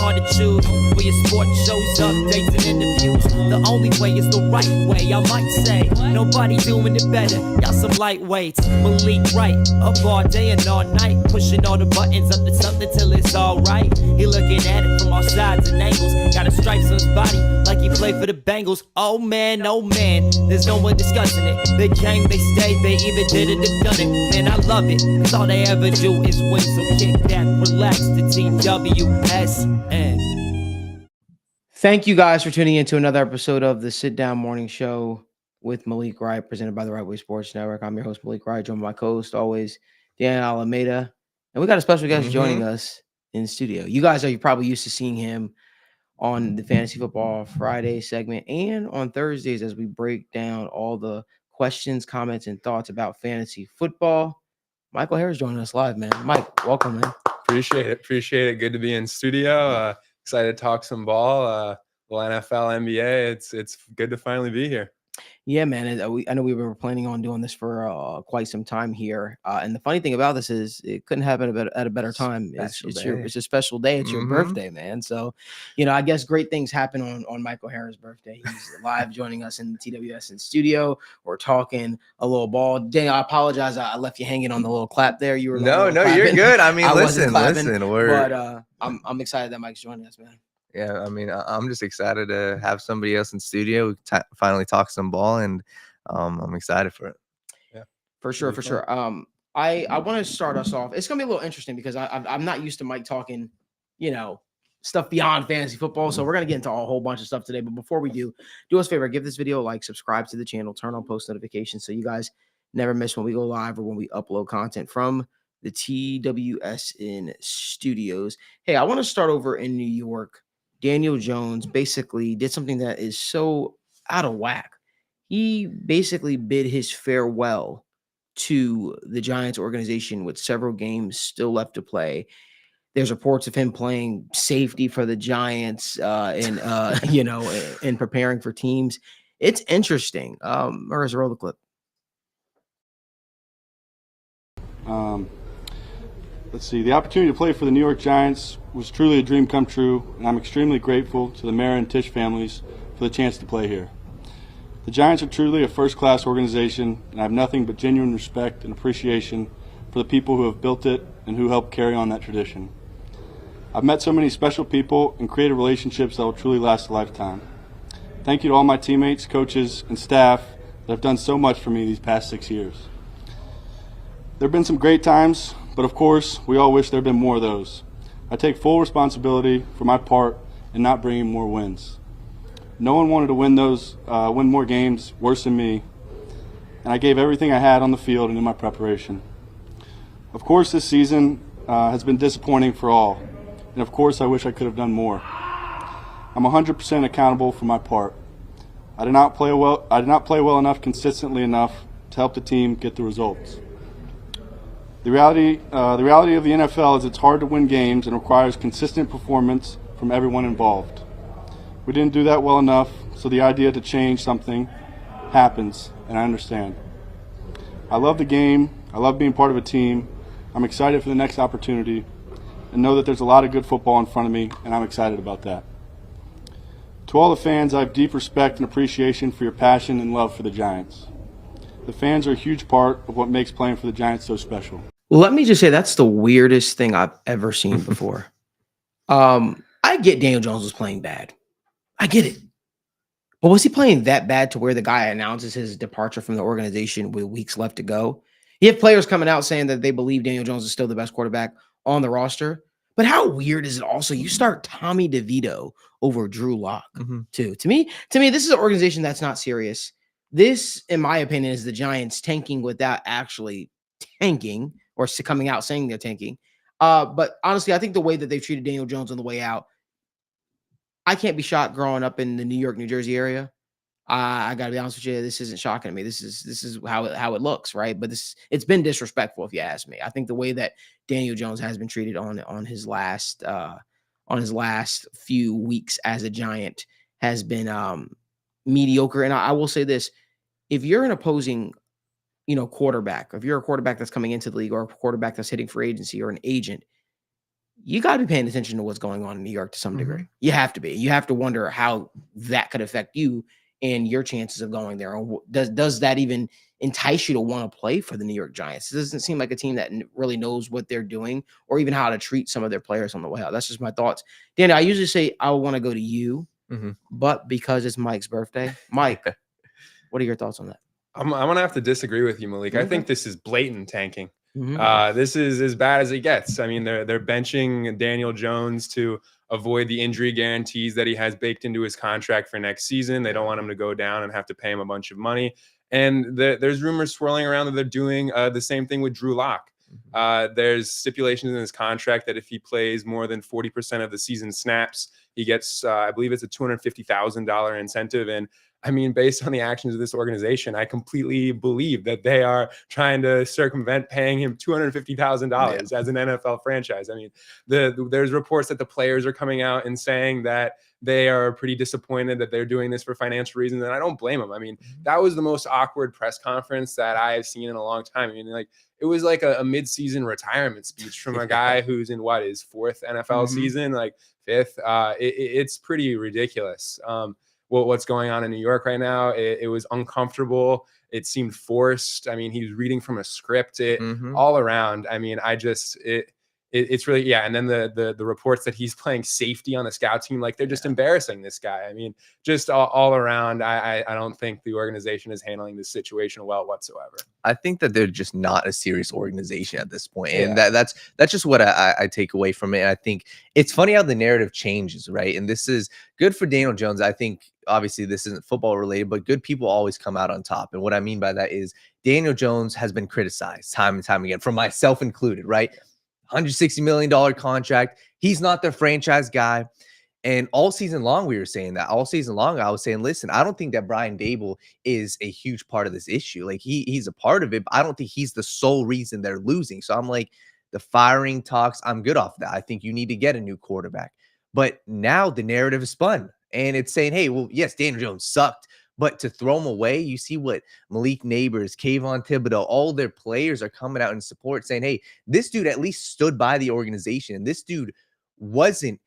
hard to choose. For your sport shows, updates, and interviews. The only way is the right way, I might say. Nobody doing it better, y'all some lightweights. Malik Wright, up all day and all night. Pushing all the buttons up to something till it's alright. He looking at it from all sides and angles. Got a stripes on his body like he played for the Bengals. Oh man, there's no one discussing it. They came, they stayed, they even did it, they've done it. Man, I love it, cause all they ever do is win. So kick back, relax, the TWSN. Thank you guys for tuning in to another episode of the Sit Down Morning Show with Malik Wright, presented by the Right Way Sports Network. I'm your host, Malik Wright, joined by my co-host, always, Dan Alameda. And we got a special guest joining us in studio. You guys are probably used to seeing him on the Fantasy Football Friday segment and on Thursdays as we break down all the questions, comments, and thoughts about fantasy football. Michael Harris joining us live, man. Mike, welcome, man. Appreciate it. Good to be in studio. Excited to talk some ball. NFL, NBA. It's good to finally be here. Yeah, man. I know we were planning on doing this for quite some time here. And the funny thing about this is it couldn't happen at a better time. It's a special day. It's your birthday, man. So, I guess great things happen on Michael Harris' birthday. He's live joining us in the TWSN studio. We're talking a little ball. Dang, I apologize. I left you hanging on the little clap there. You were no, you're good. I mean, listen. But I'm excited that Mike's joining us, man. Yeah, I mean, I'm just excited to have somebody else in studio. We finally talk some ball, and I'm excited for it. Yeah, for sure. I want to start us off. It's gonna be a little interesting because I'm not used to Mike talking, stuff beyond fantasy football. So we're gonna get into a whole bunch of stuff today. But before we do us a favor, give this video a like, subscribe to the channel, turn on post notifications so you guys never miss when we go live or when we upload content from the TWSN studios. Hey, I want to start over in New York. Daniel Jones basically did something that is so out of whack. He basically bid his farewell to the Giants organization with several games still left to play. There's reports of him playing safety for the Giants and preparing for teams. It's interesting. Where's roll the clip? Let's see. The opportunity to play for the New York Giants was truly a dream come true, and I'm extremely grateful to the Mara and Tisch families for the chance to play here. The Giants are truly a first-class organization, and I have nothing but genuine respect and appreciation for the people who have built it and who helped carry on that tradition. I've met so many special people and created relationships that will truly last a lifetime. Thank you to all my teammates, coaches, and staff that have done so much for me these past 6 years. There have been some great times, but of course, we all wish there had been more of those. I take full responsibility for my part in not bringing more wins. No one wanted to win more games worse than me, and I gave everything I had on the field and in my preparation. Of course, this season has been disappointing for all, and of course, I wish I could have done more. I'm 100% accountable for my part. I did not play well enough consistently enough to help the team get the results. The reality of the NFL is it's hard to win games and requires consistent performance from everyone involved. We didn't do that well enough, so the idea to change something happens, and I understand. I love the game. I love being part of a team. I'm excited for the next opportunity and know that there's a lot of good football in front of me, and I'm excited about that. To all the fans, I have deep respect and appreciation for your passion and love for the Giants. The fans are a huge part of what makes playing for the Giants so special. Let me just say that's the weirdest thing I've ever seen before. I get Daniel Jones was playing bad. I get it. But was he playing that bad to where the guy announces his departure from the organization with weeks left to go? You have players coming out saying that they believe Daniel Jones is still the best quarterback on the roster. But how weird is it also? You start Tommy DeVito over Drew Lock, too. To me, this is an organization that's not serious. This, in my opinion, is the Giants tanking without actually tanking or coming out saying they're tanking. But honestly, I think the way that they've treated Daniel Jones on the way out, I can't be shocked growing up in the New York, New Jersey area. I got to be honest with you. This isn't shocking to me. This is how it looks, right? But it's been disrespectful, if you ask me. I think the way that Daniel Jones has been treated on his last few weeks as a Giant has been mediocre. And I will say this: if you're an opposing, quarterback, if you're a quarterback that's coming into the league or a quarterback that's hitting free agency or an agent, you got to be paying attention to what's going on in New York to some degree. You have to be. You have to wonder how that could affect you and your chances of going there. Or does that even entice you to want to play for the New York Giants? It doesn't seem like a team that really knows what they're doing or even how to treat some of their players on the way out. That's just my thoughts. Danny, I usually say I want to go to you, but because it's Mike's birthday, Mike, what are your thoughts on that? I'm going to have to disagree with you, Malik. I think this is blatant tanking. Mm-hmm. This is as bad as it gets. I mean, they're benching Daniel Jones to avoid the injury guarantees that he has baked into his contract for next season. They don't want him to go down and have to pay him a bunch of money. And there's rumors swirling around that they're doing the same thing with Drew Lock. There's stipulations in his contract that if he plays more than 40% of the season snaps, he gets, I believe it's a $250,000 incentive. And I mean, based on the actions of this organization, I completely believe that they are trying to circumvent paying him $250,000 as an NFL franchise. I mean, there's reports that the players are coming out and saying that they are pretty disappointed that they're doing this for financial reasons, and I don't blame them. I mean, that was the most awkward press conference that I have seen in a long time. I mean, like, it was like a mid-season retirement speech from a guy who's in his fourth NFL season, like fifth. It's pretty ridiculous. What's going on in New York right now? It was uncomfortable. It seemed forced. I mean, he was reading from a script. All around. I mean, it's really, and then the reports that he's playing safety on the scout team, like they're just embarrassing this guy. I mean, just all around, I don't think the organization is handling this situation well whatsoever. I think that they're just not a serious organization at this point. And that's just what I take away from it. And I think it's funny how the narrative changes, right? And this is good for Daniel Jones. I think obviously this isn't football related, but good people always come out on top. And what I mean by that is Daniel Jones has been criticized time and time again, from myself included, right? $160 million contract. He's not the franchise guy. And all season long, we were saying that. All season long, I was saying, listen, I don't think that Brian Daboll is a huge part of this issue. Like, he's a part of it, but I don't think he's the sole reason they're losing. So I'm like, the firing talks, I'm good off that. I think you need to get a new quarterback. But now the narrative is spun. And it's saying, hey, well, yes, Daniel Jones sucked. But to throw him away, you see what Malik Neighbors, Kayvon Thibodeau, all their players are coming out in support saying, hey, this dude at least stood by the organization. And this dude wasn't,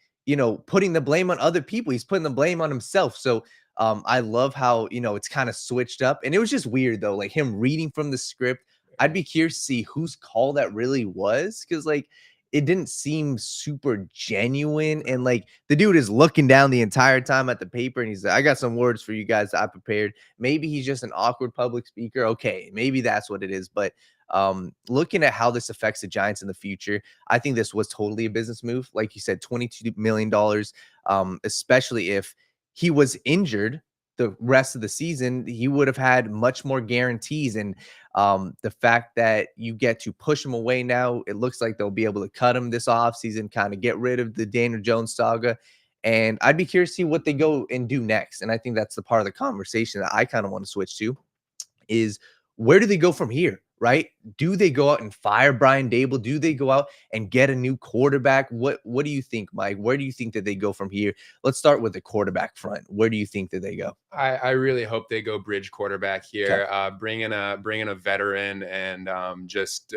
putting the blame on other people. He's putting the blame on himself. So I love how, it's kind of switched up. And it was just weird, though, like him reading from the script. I'd be curious to see whose call that really was, because, like, it didn't seem super genuine. And like the dude is looking down the entire time at the paper and he's like, I got some words for you guys that I prepared. Maybe he's just an awkward public speaker. Okay, maybe that's what it is. But looking at how this affects the Giants in the future, I think this was totally a business move. Like you said, $22 million, especially if he was injured the rest of the season, he would have had much more guarantees. And the fact that you get to push him away now, it looks like they'll be able to cut him this offseason, kind of get rid of the Daniel Jones saga. And I'd be curious to see what they go and do next. And I think that's the part of the conversation that I kind of want to switch to is, where do they go from here? Right? Do they go out and fire Brian Daboll? Do they go out and get a new quarterback? What do you think, Mike? Where do you think that they go from here? Let's start with the quarterback front. Where do you think that they go? I really hope they go bridge quarterback here. Okay. Bring in a veteran and just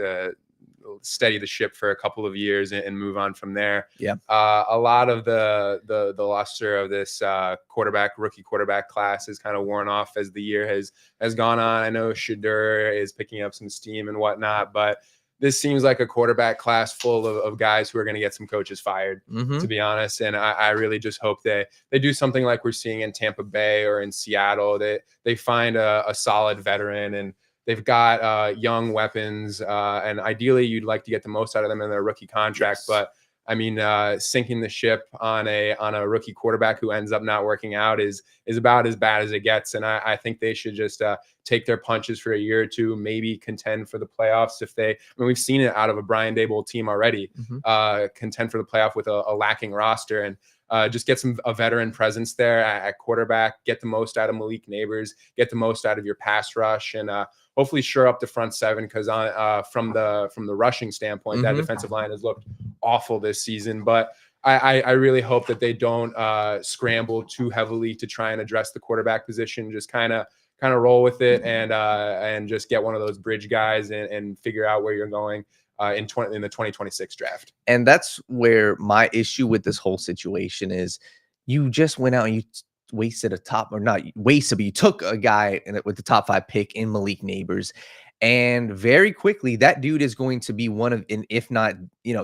steady the ship for a couple of years and move on from there. Yeah. A lot of the luster of this rookie quarterback class is kind of worn off as the year has gone on. I know Shadur is picking up some steam and whatnot, but this seems like a quarterback class full of guys who are going to get some coaches fired, to be honest. And I really just hope they do something like we're seeing in Tampa Bay or in Seattle. They find a solid veteran, and they've got young weapons, and ideally you'd like to get the most out of them in their rookie contract. Yes. But I mean, sinking the ship on a rookie quarterback who ends up not working out is about as bad as it gets. And I think they should just take their punches for a year or two, maybe contend for the playoffs. We've seen it out of a Brian Daboll team already, contend for the playoff with a lacking roster, and just get a veteran presence there at quarterback, get the most out of Malik Neighbors, get the most out of your pass rush, and hopefully shore up the front seven, because from the rushing standpoint, that defensive line has looked awful this season. But I really hope that they don't scramble too heavily to try and address the quarterback position. Just kind of roll with it and just get one of those bridge guys and figure out where you're going. in the 2026 draft. And that's where my issue with this whole situation is. You just went out and you wasted a top, or not wasted, but you took a guy with the top 5 pick in Malik Neighbors. And very quickly, that dude is going to be one of, if not,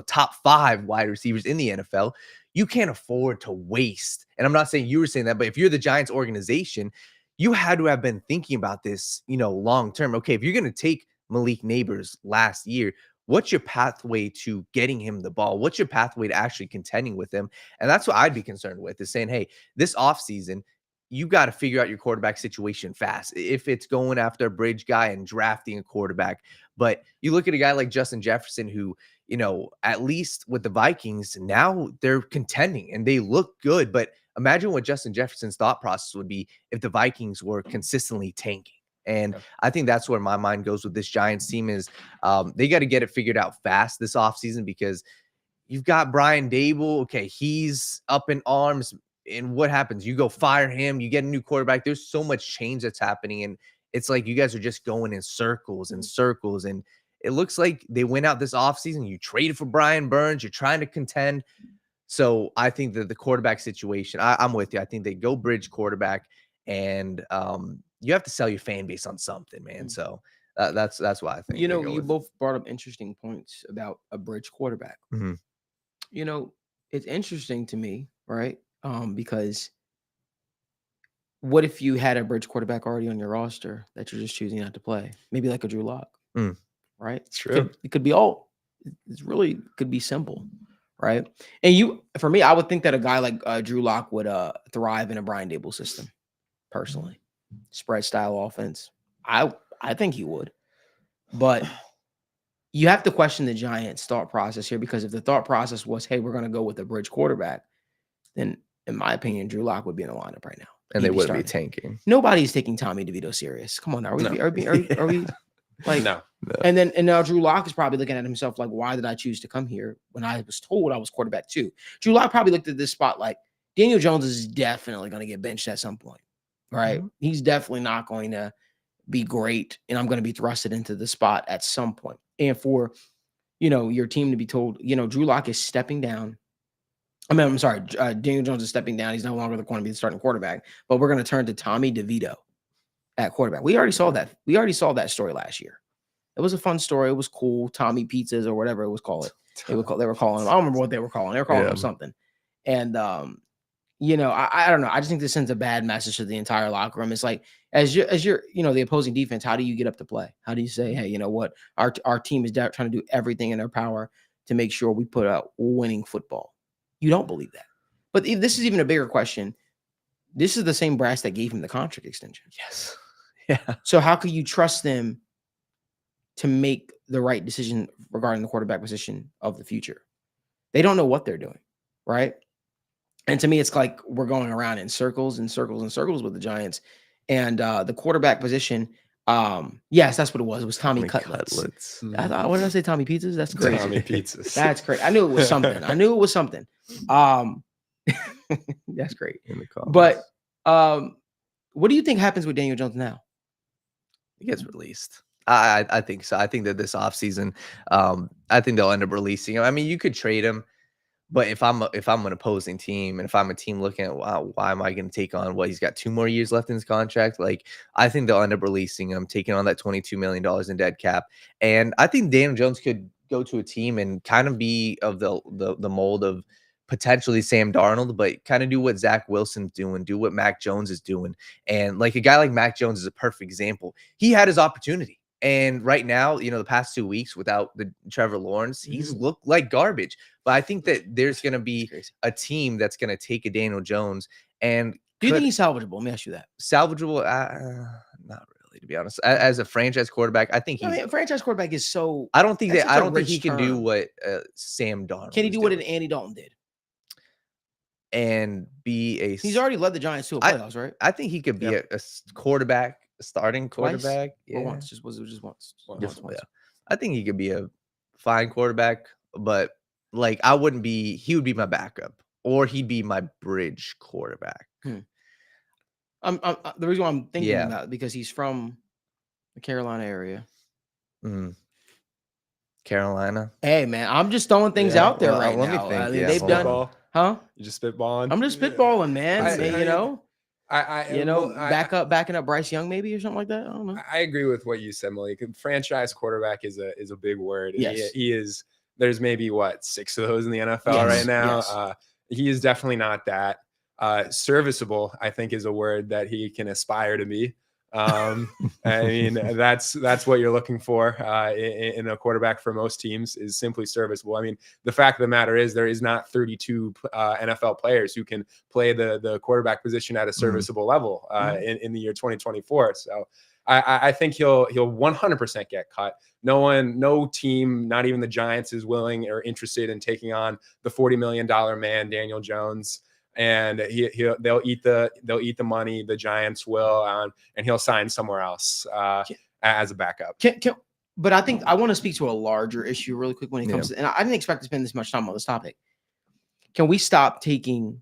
top 5 wide receivers in the NFL. You can't afford to waste. And I'm not saying you were saying that, but if you're the Giants organization, you had to have been thinking about this, long term. Okay, if you're going to take Malik Neighbors last year, what's your pathway to getting him the ball? What's your pathway to actually contending with him? And that's what I'd be concerned with, is saying, hey, this offseason, you got to figure out your quarterback situation fast. If it's going after a bridge guy and drafting a quarterback, but you look at a guy like Justin Jefferson, who, at least with the Vikings, now they're contending and they look good. But imagine what Justin Jefferson's thought process would be if the Vikings were consistently tanking. And I think that's where my mind goes with this Giants team is they got to get it figured out fast this offseason, because you've got Brian Dable. Okay, he's up in arms. And what happens? You go fire him. You get a new quarterback. There's so much change that's happening. And it's like you guys are just going in circles and circles. And it looks like they went out this offseason. You traded for Brian Burns. You're trying to contend. So I think that the quarterback situation, I'm with you. I think they go bridge quarterback. And you have to sell your fan base on something, man. So that's why I think. You both brought up interesting points about a bridge quarterback. Mm-hmm. It's interesting to me, right? Because what if you had a bridge quarterback already on your roster that you're just choosing not to play? Maybe like a Drew Lock, right? It's true. It could be it's really could be simple, right? And for me, I would think that a guy like Drew Lock would thrive in a Brian Dable system, personally. Spread style offense. I think he would. But you have to question the Giants' thought process here, because if the thought process was, hey, we're going to go with a bridge quarterback, then in my opinion, Drew Lock would be in the lineup right now. And they wouldn't be tanking. Nobody's taking Tommy DeVito serious. Come on now. Are we like No. And now Drew Lock is probably looking at himself like, why did I choose to come here when I was told I was quarterback 2? Drew Lock probably looked at this spot like, Daniel Jones is definitely going to get benched at some point. Right? Mm-hmm. He's definitely not going to be great, and I'm going to be thrusted into the spot at some point. And for, your team to be told, Drew Lock is stepping down. I'm sorry, Daniel Jones is stepping down. He's no longer going to be the starting quarterback, but we're going to turn to Tommy DeVito at quarterback. We already saw that. We already saw that story last year. It was a fun story. It was cool. Tommy Pizzas or whatever it was called. They were calling him. I don't remember what they were calling. They were calling him something. And I don't know. I just think this sends a bad message to the entire locker room. It's like, as you're, the opposing defense, how do you get up to play? How do you say, hey, you know what? Our team is trying to do everything in their power to make sure we put out winning football. You don't believe that. But this is even a bigger question. This is the same brass that gave him the contract extension. Yes. Yeah. So how could you trust them to make the right decision regarding the quarterback position of the future? They don't know what they're doing, right? And to me, it's like we're going around in circles and circles and circles with the Giants. And the quarterback position, yes, that's what it was. It was Tommy Cutlets. I thought, what did I say? Tommy Pizzas? That's crazy. Tommy Pizzas. That's crazy. I knew it was something. That's great. But what do you think happens with Daniel Jones now? He gets released. I think so. I think that this offseason, I think they'll end up releasing him. I mean, you could trade him. But if I'm an opposing team, and if I'm a team looking at, wow, why am I going to take on he's got 2 more years left in his contract? Like, I think they'll end up releasing him, taking on that $22 million in dead cap. And I think Daniel Jones could go to a team and kind of be of the mold of potentially Sam Darnold, but kind of do what Zach Wilson's doing, do what Mac Jones is doing. And like a guy like Mac Jones is a perfect example. He had his opportunity. And right now, the past 2 weeks without the Trevor Lawrence, he's looked like garbage. But I think that there's going to be a team that's going to take a Daniel Jones. And do you think he's salvageable? Let me ask you that. Salvageable? Not really, to be honest. As a franchise quarterback, I think a franchise quarterback is so. I don't think he can do what Sam Darnold. Can he do what Andy Dalton did? And be a. He's already led the Giants to a playoffs, right? I think he could be a quarterback. Starting quarterback, or once, just once. Yeah. I think he could be a fine quarterback, but like he would be my backup, or he'd be my bridge quarterback. The reason why I'm thinking about it because he's from the Carolina area. Mm-hmm. Carolina. Hey, man, I'm just throwing things Yeah, out there well, right let me now. think, I mean, yeah, they've hold done, Spitball. huh? You just spitballing. I'm just spitballing, man. I- you know, I backing up Bryce Young maybe or something like that. I don't know. I agree with what you said, Malik. Franchise quarterback is a big word. Yes. He is. There's maybe 6 of those in the NFL Yes, right now. yes. He is definitely not that. Serviceable, I think, is a word that he can aspire to be. I mean, that's what you're looking for in a quarterback for most teams, is simply serviceable. I mean, the fact of the matter is there is not 32 NFL players who can play the quarterback position at a serviceable level in the year 2024. So I think he'll 100% get cut. No team, not even the Giants, is willing or interested in taking on the $40 million man, Daniel Jones. And they'll eat the money. The Giants will, and he'll sign somewhere else as a backup. But I think I want to speak to a larger issue really quick when it comes to, and I didn't expect to spend this much time on this topic. Can we stop taking,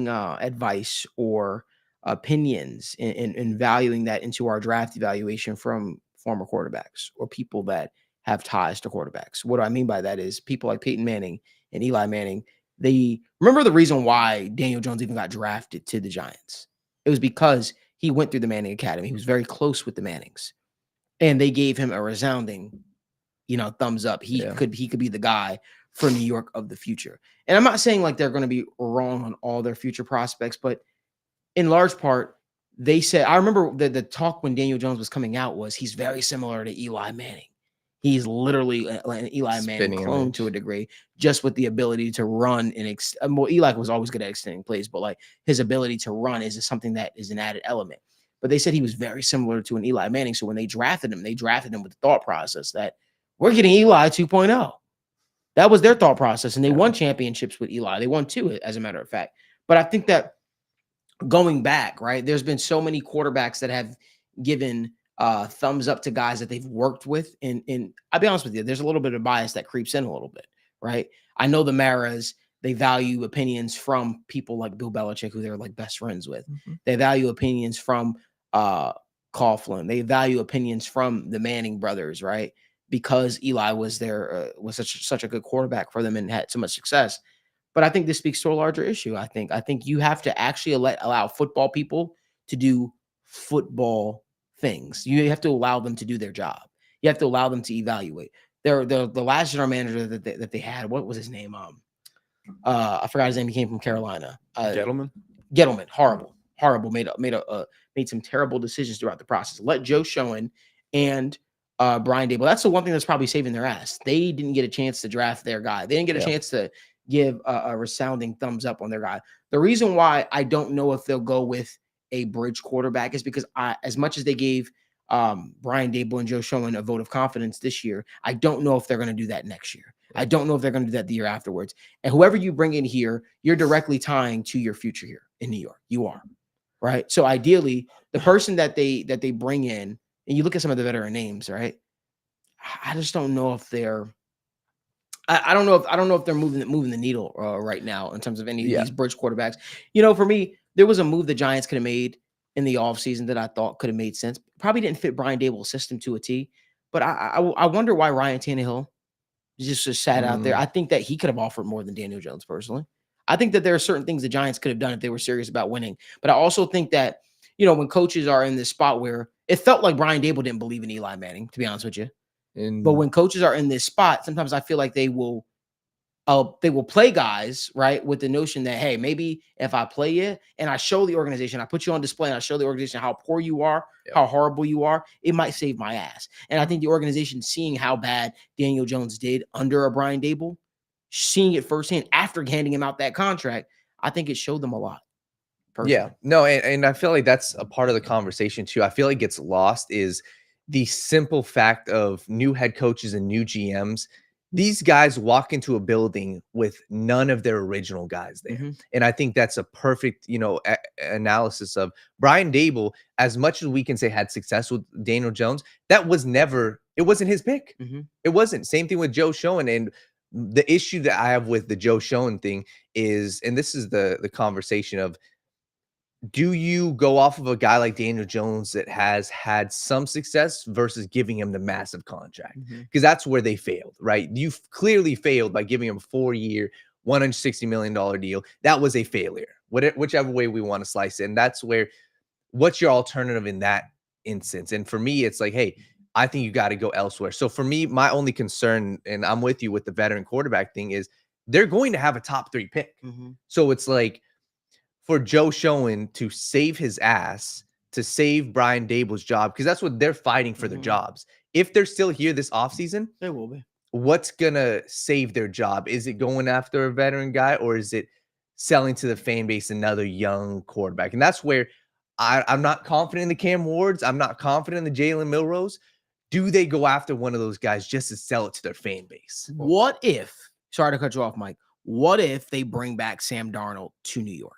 advice or opinions and valuing that into our draft evaluation from former quarterbacks or people that have ties to quarterbacks? What do I mean by that is people like Peyton Manning and Eli Manning. They remember the reason why Daniel Jones even got drafted to the Giants. It was because he went through the Manning Academy. He was very close with the Mannings, and they gave him a resounding, thumbs up. He could be the guy for New York of the future. And I'm not saying like they're going to be wrong on all their future prospects, but in large part, they said, I remember the talk when Daniel Jones was coming out was he's very similar to Eli Manning. He's literally an Eli Manning clone to a degree, just with the ability to run and Eli was always good at extending plays, but like his ability to run is something that is an added element. But they said he was very similar to an Eli Manning. So when they drafted him with the thought process that we're getting Eli 2.0. That was their thought process, and they won championships with Eli. They won 2, as a matter of fact. But I think that going back, right, there's been so many quarterbacks that have given thumbs up to guys that they've worked with. And I'll be honest with you, there's a little bit of bias that creeps in a little bit, right? I know the Maras, they value opinions from people like Bill Belichick, who they're like best friends with. Mm-hmm. They value opinions from Coughlin. They value opinions from the Manning brothers, right? Because Eli was there, was such a good quarterback for them and had so much success. But I think this speaks to a larger issue. I think you have to actually allow football people to do football things. You have to allow them to do their job. You have to allow them to evaluate. The last general manager that they had, what was his name? I forgot his name. He came from Carolina. Gettleman. Horrible. Made some terrible decisions throughout the process. Let Joe Schoen and Brian Daboll. That's the one thing that's probably saving their ass. They didn't get a chance to draft their guy. They didn't get a chance to give a resounding thumbs up on their guy. The reason why I don't know if they'll go with a bridge quarterback is because as much as they gave Brian Daboll and Joe Schoen a vote of confidence this year, I don't know if they're going to do that next year. I don't know if they're going to do that the year afterwards. And whoever you bring in here, you're directly tying to your future here in New York. You are, right? So ideally, the person that they bring in, and you look at some of the veteran names, right? I just don't know if they're. I don't know if they're moving the needle right now in terms of any of these bridge quarterbacks. For me, there was a move the Giants could have made in the offseason that I thought could have made sense. Probably didn't fit Brian Daboll's system to a T, but I wonder why Ryan Tannehill just sat out there. I think that he could have offered more than Daniel Jones personally. I think that there are certain things the Giants could have done if they were serious about winning. But I also think that, when coaches are in this spot where it felt like Brian Daboll didn't believe in Eli Manning, to be honest with you. But when coaches are in this spot, sometimes I feel like they will play guys, right, with the notion that, hey, maybe if I play you and I show the organization, I put you on display and I show the organization how poor you are, how horrible you are, it might save my ass. And I think the organization, seeing how bad Daniel Jones did under a Brian Daboll, seeing it firsthand after handing him out that contract, I think it showed them a lot. Personally. Yeah, no, and I feel like that's a part of the conversation too. I feel like gets lost is the simple fact of new head coaches and new GMs. These guys walk into a building with none of their original guys there. Mm-hmm. And I think that's a perfect, analysis of Brian Daboll. As much as we can say had success with Daniel Jones, it wasn't his pick. Mm-hmm. It wasn't. Same thing with Joe Schoen. And the issue that I have with the Joe Schoen thing is, and this is the conversation of, do you go off of a guy like Daniel Jones that has had some success versus giving him the massive contract? Because that's where they failed, right? You've clearly failed by giving him a 4-year, $160 million deal. That was a failure, whichever way we want to slice it. And that's where, what's your alternative in that instance? And for me, it's like, hey, I think you got to go elsewhere. So for me, my only concern, and I'm with you with the veteran quarterback thing, is they're going to have a top 3 pick. So it's like, for Joe Schoen to save his ass, to save Brian Dable's job, because that's what they're fighting for their jobs. If they're still here this offseason, They will be. what's going to save their job? Is it going after a veteran guy, or is it selling to the fan base another young quarterback? And that's where I'm not confident in the Cam Wards. I'm not confident in the Jalen Milrose. Do they go after one of those guys just to sell it to their fan base? What if, sorry to cut you off, Mike, what if they bring back Sam Darnold to New York?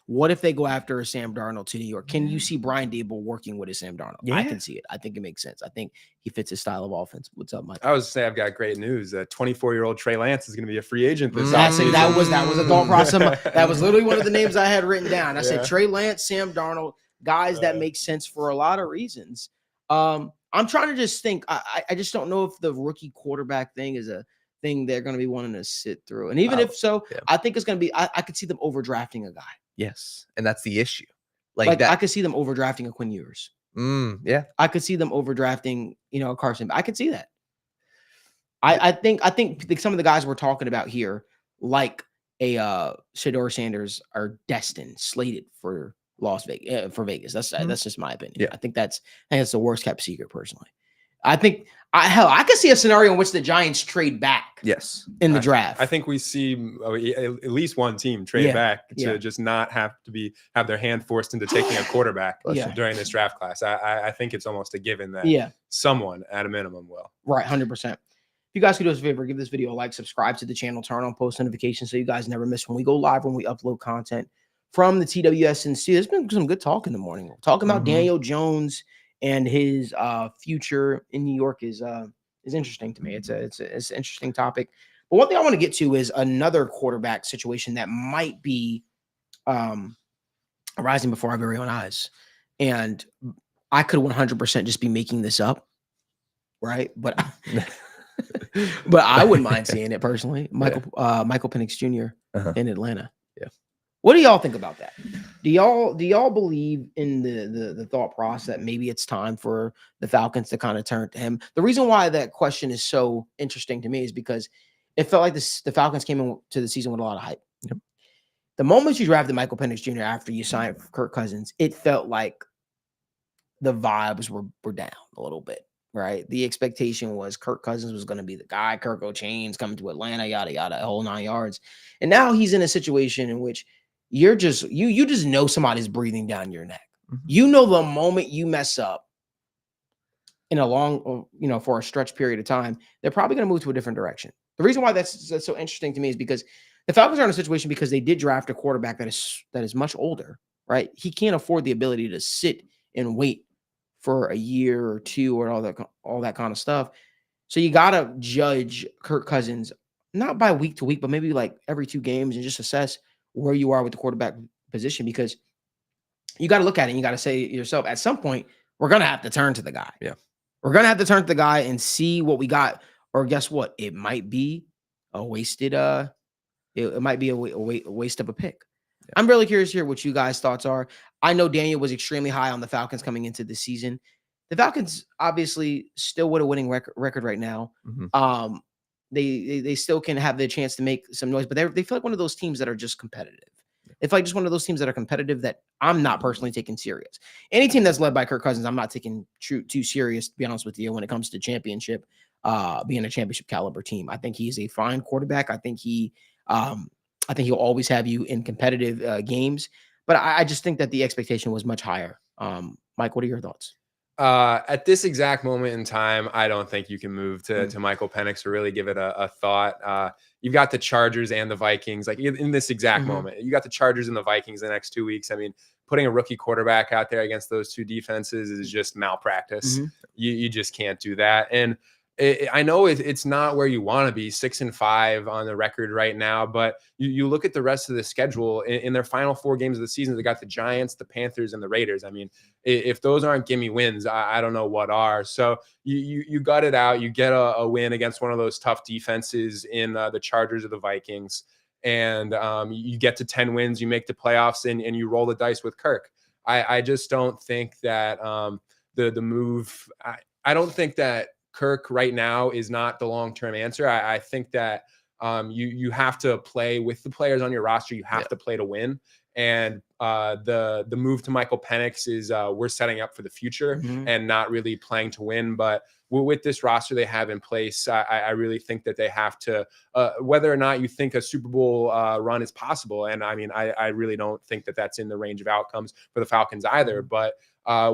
What if they go after a Sam Darnold to New York? Can you see Brian Dable working with a Sam Darnold? I can see it. I think it makes sense. I think he fits his style of offense. What's up, Mike? I was saying I've got great news. 24-year-old Trey Lance is going to be a free agent this That offseason. was a thought process. That was literally one of the names I had written down. I said Trey Lance, Sam Darnold, guys that make sense for a lot of reasons. I'm trying to just think. I just don't know if the rookie quarterback thing is a thing they're going to be wanting to sit through. And even if so, I think it's going to be. I could see them overdrafting a guy. Yes, and that's the issue. Like that, I could see them overdrafting a Quinn Ewers. Yeah, I could see them overdrafting, a Carson. I could see that. I think some of the guys we're talking about here, like a Shedeur Sanders, are slated for Las Vegas, for Vegas. That's just my opinion. Yeah. I think that's the worst kept secret personally. I think I could see a scenario in which the Giants trade back. Yes, in the draft. I think we see at least one team trade back to just not have their hand forced into taking a quarterback during this draft class. I think it's almost a given that someone at a minimum will. Right, 100%. If you guys could do us a favor, give this video a like, subscribe to the channel, turn on post notifications so you guys never miss when we go live, when we upload content from the TWSN'S. There's been some good talk in the morning. We're talking about Daniel Jones and his future in New York is interesting to me. It's an interesting topic. But one thing I want to get to is another quarterback situation that might be arising before our very own eyes. And I could 100% just be making this up, right? But but I wouldn't mind seeing it personally. Michael Penix Jr. In Atlanta. What do y'all think about that? Do y'all believe in the thought process that maybe it's time for the Falcons to kind of turn to him? The reason why that question is so interesting to me is because it felt like the Falcons came into the season with a lot of hype. Yep. The moment you drafted Michael Penix Jr. after you signed for Kirk Cousins, it felt like the vibes were down a little bit, right? The expectation was Kirk Cousins was going to be the guy, Kirk O'Chain's coming to Atlanta, yada, yada, a whole 9 yards. And now he's in a situation in which you just know somebody's breathing down your neck. You know, the moment you mess up in a long, for a stretch period of time, they're probably going to move to a different direction. The reason why that's so interesting to me is because the Falcons are in a situation because they did draft a quarterback that is much older, right? He can't afford the ability to sit and wait for a year or two or all that kind of stuff. So you got to judge Kirk Cousins not by week to week, but maybe like every 2 games and just assess where you are with the quarterback position, because you got to look at it and you got to say to yourself, at some point, we're going to have to turn to the guy. Yeah. We're going to have to turn to the guy and see what we got. Or guess what? It might be a wasted, it might be a waste of a pick. Yeah. I'm really curious to hear what you guys' thoughts are. I know Daniel was extremely high on the Falcons coming into the season. The Falcons obviously still with a winning record right now. They still can have the chance to make some noise, but they feel like one of those teams that are just competitive. They feel like just one of those teams that are competitive that I'm not personally taking serious. Any team that's led by Kirk Cousins, I'm not taking too serious, to be honest with you, when it comes to championship, being a championship caliber team. I think he's a fine quarterback. I think he'll always have you in competitive games, but I just think that the expectation was much higher. Mike, what are your thoughts? At this exact moment in time, I don't think you can move to Michael Penix or really give it a thought. You've got the Chargers and the Vikings, like in this exact moment. You got the Chargers and the Vikings the next 2 weeks. I mean, putting a rookie quarterback out there against those two defenses is just malpractice. You just can't do that. And I know it's not where you want to be, 6-5 on the record right now, but you look at the rest of the schedule in their final 4 games of the season. They got the Giants, the Panthers, and the Raiders. I mean, if those aren't gimme wins, I don't know what are. So you gut it out. You get a win against one of those tough defenses in the Chargers or the Vikings, and you get to 10 wins. You make the playoffs, and you roll the dice with Kirk. I just don't think that the move. I don't think that Kirk right now is not the long-term answer. I think that you have to play with the players on your roster. You have to play to win. And the move to Michael Penix is we're setting up for the future and not really playing to win. But with this roster they have in place, I really think that they have to, whether or not you think a Super Bowl run is possible. And I mean, I really don't think that that's in the range of outcomes for the Falcons either. But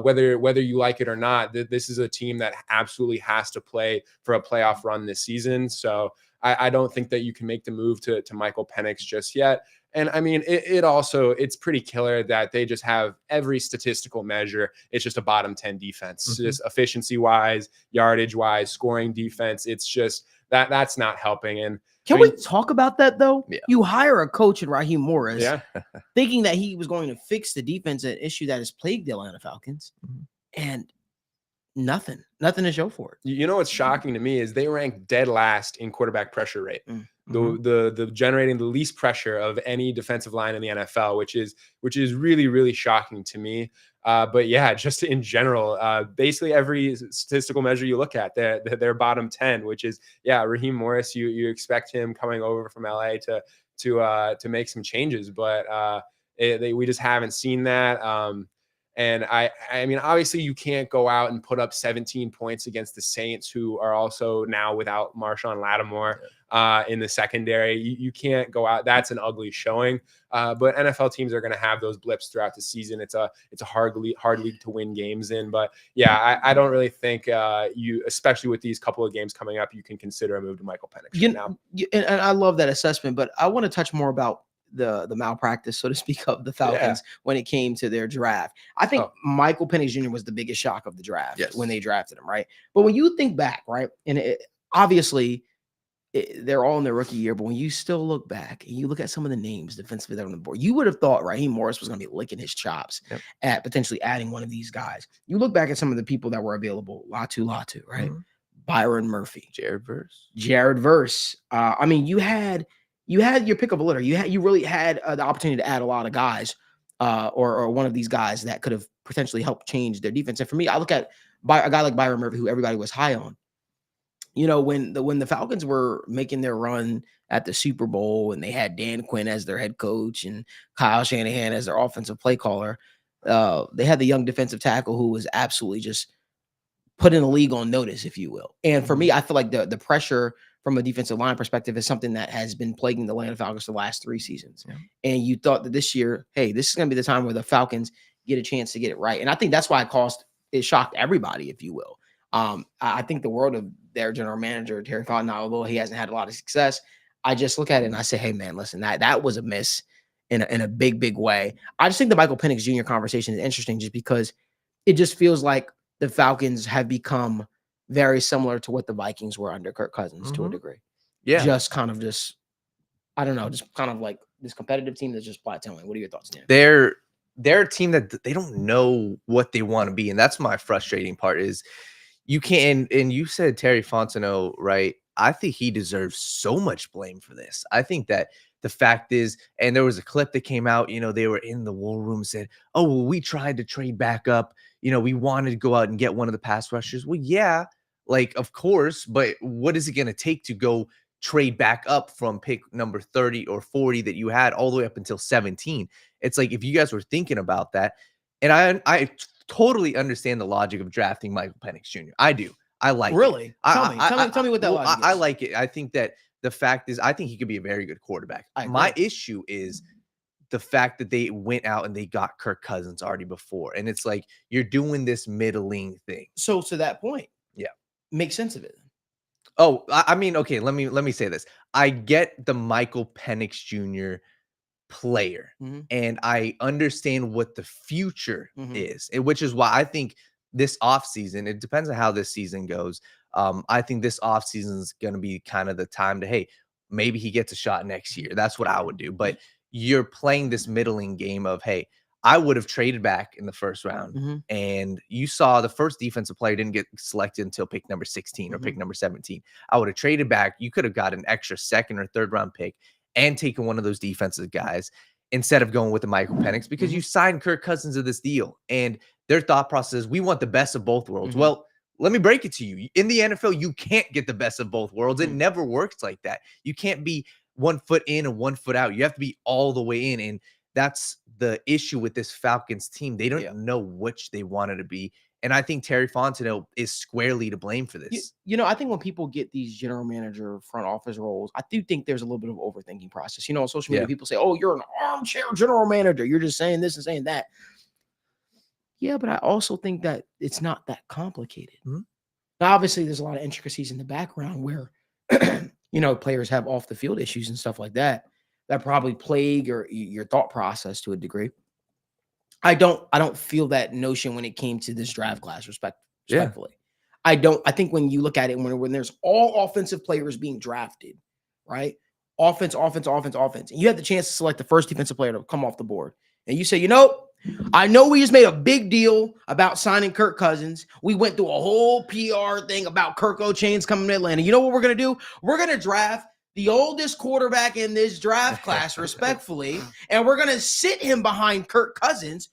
whether you like it or not, this is a team that absolutely has to play for a playoff run this season. So I don't think that you can make the move to Michael Penix just yet. And I mean, it's pretty killer that they just have every statistical measure. It's just a bottom 10 defense, just efficiency wise, yardage wise, scoring defense. It's just that's not helping. And Can we talk about that though? Yeah. You hire a coach in Raheem Morris, yeah, thinking that he was going to fix the defense, an issue that has plagued the Atlanta Falcons, and nothing to show for it. You know what's shocking to me is they rank dead last in quarterback pressure rate. The generating the least pressure of any defensive line in the NFL, which is really, really shocking to me. But yeah, just in general, basically every statistical measure you look at, they're bottom 10, which is, Raheem Morris, you expect him coming over from LA to make some changes, but we just haven't seen that. And I mean, obviously you can't go out and put up 17 points against the Saints, who are also now without Marshawn Lattimore in the secondary. You can't go out. That's an ugly showing. But NFL teams are going to have those blips throughout the season. It's a hard league to win games in. But yeah, I don't really think especially with these couple of games coming up, you can consider a move to Michael Penix now. And I love that assessment, but I want to touch more about the malpractice, so to speak, of the Falcons when it came to their draft. I think Michael Penix Jr. was the biggest shock of the draft when they drafted him, right? But when you think back, right, and obviously they're all in their rookie year, but when you still look back and you look at some of the names defensively that are on the board, you would have thought Raheem Morris was going to be licking his chops at potentially adding one of these guys. You look back at some of the people that were available, Latu, right? Byron Murphy, Jared Verse. I mean, you had your pick of a litter. You really had the opportunity to add a lot of guys, or one of these guys that could have potentially helped change their defense. And for me, I look at a guy like Byron Murphy, who everybody was high on. You know, when the Falcons were making their run at the Super Bowl and they had Dan Quinn as their head coach and Kyle Shanahan as their offensive play caller, they had the young defensive tackle who was absolutely just put in the league on notice, if you will. And for me, I feel like the pressure from a defensive line perspective is something that has been plaguing the Atlanta Falcons the last 3 seasons. And you thought that this year, hey, this is going to be the time where the Falcons get a chance to get it right. And I think that's why it shocked everybody, if you will. I think the world of their general manager, Terry Fontenot, although he hasn't had a lot of success, I just look at it and I say, hey, man, listen, that was a miss in a big, big way. I just think the Michael Penix Jr. conversation is interesting just because it just feels like the Falcons have become very similar to what the Vikings were under Kirk Cousins to a degree. I don't know, just kind of like this competitive team that's just plateauing. What are your thoughts, Dan? They're a team that they don't know what they want to be. And that's my frustrating part is you can't, and you said Terry Fontenot, right? I think he deserves so much blame for this. I think that the fact is, and there was a clip that came out, they were in the war room, said, oh, well, we tried to trade back up. We wanted to go out and get one of the pass rushers. Well, yeah, like, of course, but what is it going to take to go trade back up from pick number 30 or 40 that you had all the way up until 17? It's like, if you guys were thinking about that, and I totally understand the logic of drafting Michael Penix Jr. I do. I like it. Really? Tell me what that logic is. I like it. I think that the fact is, I think he could be a very good quarterback. My issue is the fact that they went out and they got Kirk Cousins already before. And it's like, you're doing this middling thing. So to that point, make sense of it. Oh, I mean, okay, let me say this. I get the Michael Penix Jr. player, and I understand what the future is, which is why I think this offseason, it depends on how this season goes. I think this offseason is going to be kind of the time to, hey, maybe he gets a shot next year. That's what I would do. But you're playing this middling game of, hey, I would have traded back in the first round. And you saw the first defensive player didn't get selected until pick number 16 or pick number 17. I would have traded back. You could have got an extra second or third round pick and taken one of those defensive guys instead of going with the Michael Penix, because you signed Kirk Cousins to this deal. And their thought process is, we want the best of both worlds. Well, let me break it to you. In the NFL, you can't get the best of both worlds. It never works like that. You can't be 1 foot in and 1 foot out. You have to be all the way in. And that's the issue with this Falcons team. They don't know which they wanted to be. And I think Terry Fontenot is squarely to blame for this. I think when people get these general manager front office roles, I do think there's a little bit of overthinking process. On social media, people say, oh, you're an armchair general manager. You're just saying this and saying that. Yeah, but I also think that it's not that complicated. Now, obviously, there's a lot of intricacies in the background where, players have off the field issues and stuff like that probably plague your thought process to a degree. I don't feel that notion when it came to this draft class, respectfully. I think when you look at it, when there's all offensive players being drafted, right? Offense. And you have the chance to select the first defensive player to come off the board. And you say, I know we just made a big deal about signing Kirk Cousins. We went through a whole PR thing about Kirk O'Chain's coming to Atlanta. You know what we're going to do? We're going to draft the oldest quarterback in this draft class, respectfully, and we're going to sit him behind Kirk Cousins,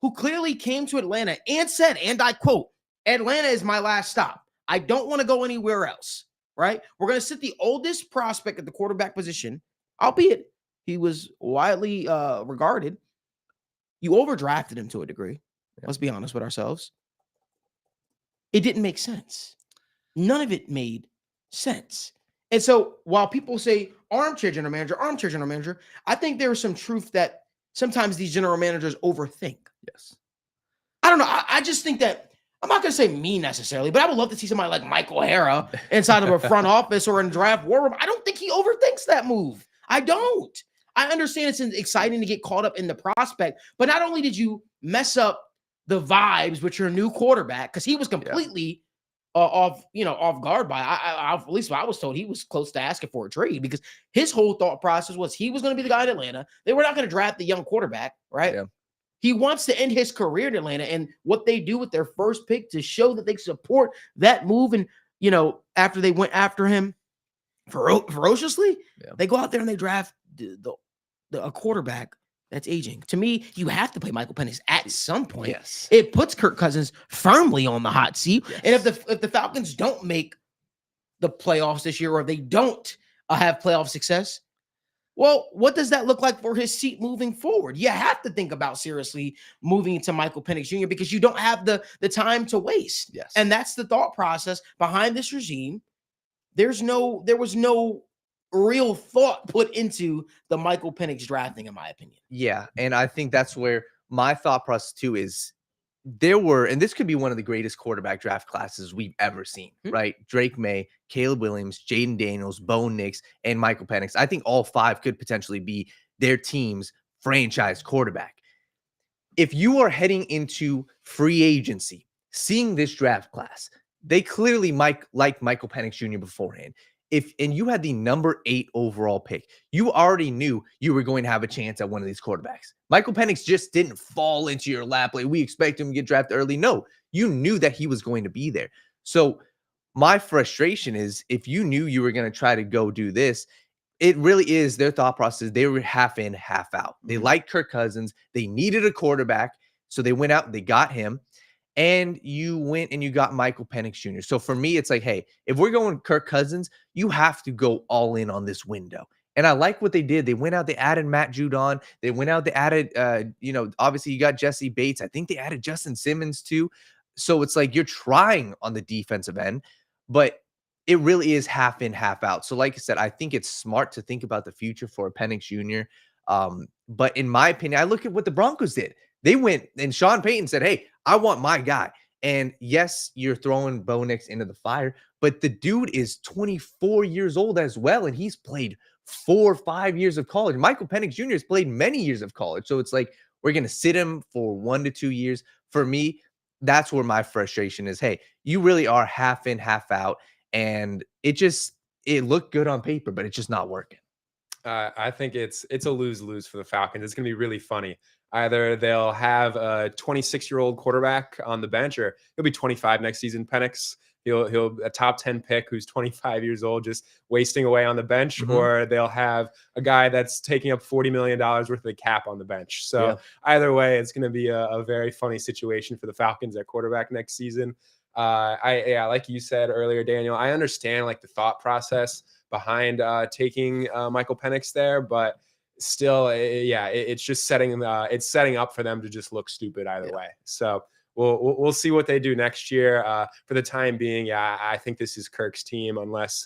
who clearly came to Atlanta and said, and I quote, Atlanta is my last stop. I don't want to go anywhere else, right? We're going to sit the oldest prospect at the quarterback position, albeit he was widely regarded. You overdrafted him to a degree. Let's be honest with ourselves. It didn't make sense. None of it made sense. And so while people say armchair general manager, I think there is some truth that sometimes these general managers overthink. Yes. I don't know. I just think that, I'm not going to say me necessarily, but I would love to see somebody like Mike O'Hara inside of a front office or in draft war room. I don't think he overthinks that move. I don't. I understand it's exciting to get caught up in the prospect, but not only did you mess up the vibes with your new quarterback, because he was completely off guard by, at least I was told he was close to asking for a trade, because his whole thought process was he was going to be the guy in Atlanta. They were not going to draft the young quarterback, right? Yeah. He wants to end his career in Atlanta, and what they do with their first pick to show that they support that move, and after they went after him ferociously, they go out there and they draft a quarterback that's aging. To me, you have to play Michael Penix at some point. Yes. It puts Kirk Cousins firmly on the hot seat. Yes. And if the Falcons don't make the playoffs this year, or if they don't have playoff success, well, what does that look like for his seat moving forward? You have to think about seriously moving into Michael Penix Jr. because you don't have the time to waste. Yes. And that's the thought process behind this regime. There was no real thought put into the Michael Penix drafting, in my opinion. Yeah, and I think that's where my thought process too is, and this could be one of the greatest quarterback draft classes we've ever seen, right? Drake May, Caleb Williams, Jaden Daniels, Bo Nix, and Michael Penix. I think all five could potentially be their team's franchise quarterback. If you are heading into free agency, seeing this draft class, they clearly like Michael Penix Jr. beforehand. And you had the number 8 overall pick, you already knew you were going to have a chance at one of these quarterbacks. Michael Penix just didn't fall into your lap like we expect him to get drafted early. No, you knew that he was going to be there. So my frustration is, if you knew you were going to try to go do this, it really is their thought process. They were half in, half out. They liked Kirk Cousins. They needed a quarterback. So they went out and they got him. And you went and you got Michael Penix Jr. So for me, it's like, hey, if we're going Kirk Cousins, you have to go all in on this window. And I like what they did. They went out, they added Matt Judon. They went out, they added, obviously you got Jesse Bates. I think they added Justin Simmons too. So it's like you're trying on the defensive end, but it really is half in, half out. So like I said, I think it's smart to think about the future for Penix Jr. But in my opinion, I look at what the Broncos did. They went and Sean Payton said, hey, I want my guy. And yes, you're throwing Bo Nix into the fire, but the dude is 24 years old as well. And he's played 4 or 5 years of college. Michael Penix Jr. has played many years of college. So it's like, we're going to sit him for 1 to 2 years. For me, that's where my frustration is. Hey, you really are half in, half out, and it looked good on paper, but it's just not working. I think it's a lose-lose for the Falcons. It's going to be really funny. Either they'll have a 26-year-old quarterback on the bench, or he'll be 25 next season. Penix, he'll a top 10 pick who's 25 years old, just wasting away on the bench, or they'll have a guy that's taking up $40 million worth of the cap on the bench. So either way, it's going to be a very funny situation for the Falcons at quarterback next season. Like you said earlier, Daniel, I understand like the thought process behind taking Michael Penix there, but still, it's just setting up for them to just look stupid either way. So we'll see what they do next year. For the time being, I think this is Kirk's team unless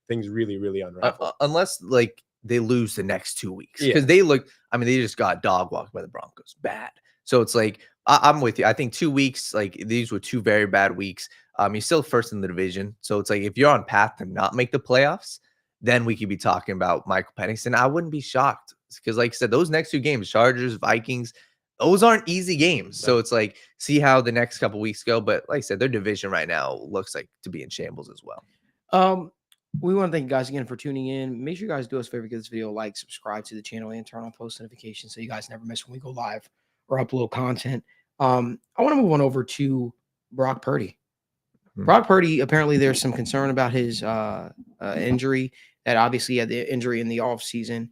things really unravel. Unless like they lose the next 2 weeks, because they just got dog walked by the Broncos bad. So it's like I'm with you. I think 2 weeks, like these were 2 very bad weeks. You're still first in the division, so it's like if you're on path to not make the playoffs, then we could be talking about Michael Penix, and I wouldn't be shocked because, like I said, those next 2 games, Chargers, Vikings, those aren't easy games. So it's like, see how the next couple weeks go. But like I said, their division right now looks like to be in shambles as well. We want to thank you guys again for tuning in. Make sure you guys do us a favor, give this video a like, subscribe to the channel, and turn on post notifications so you guys never miss when we go live or upload content. I want to move on over to Brock Purdy. Brock Purdy, apparently there's some concern about his injury. That obviously had the injury in the offseason.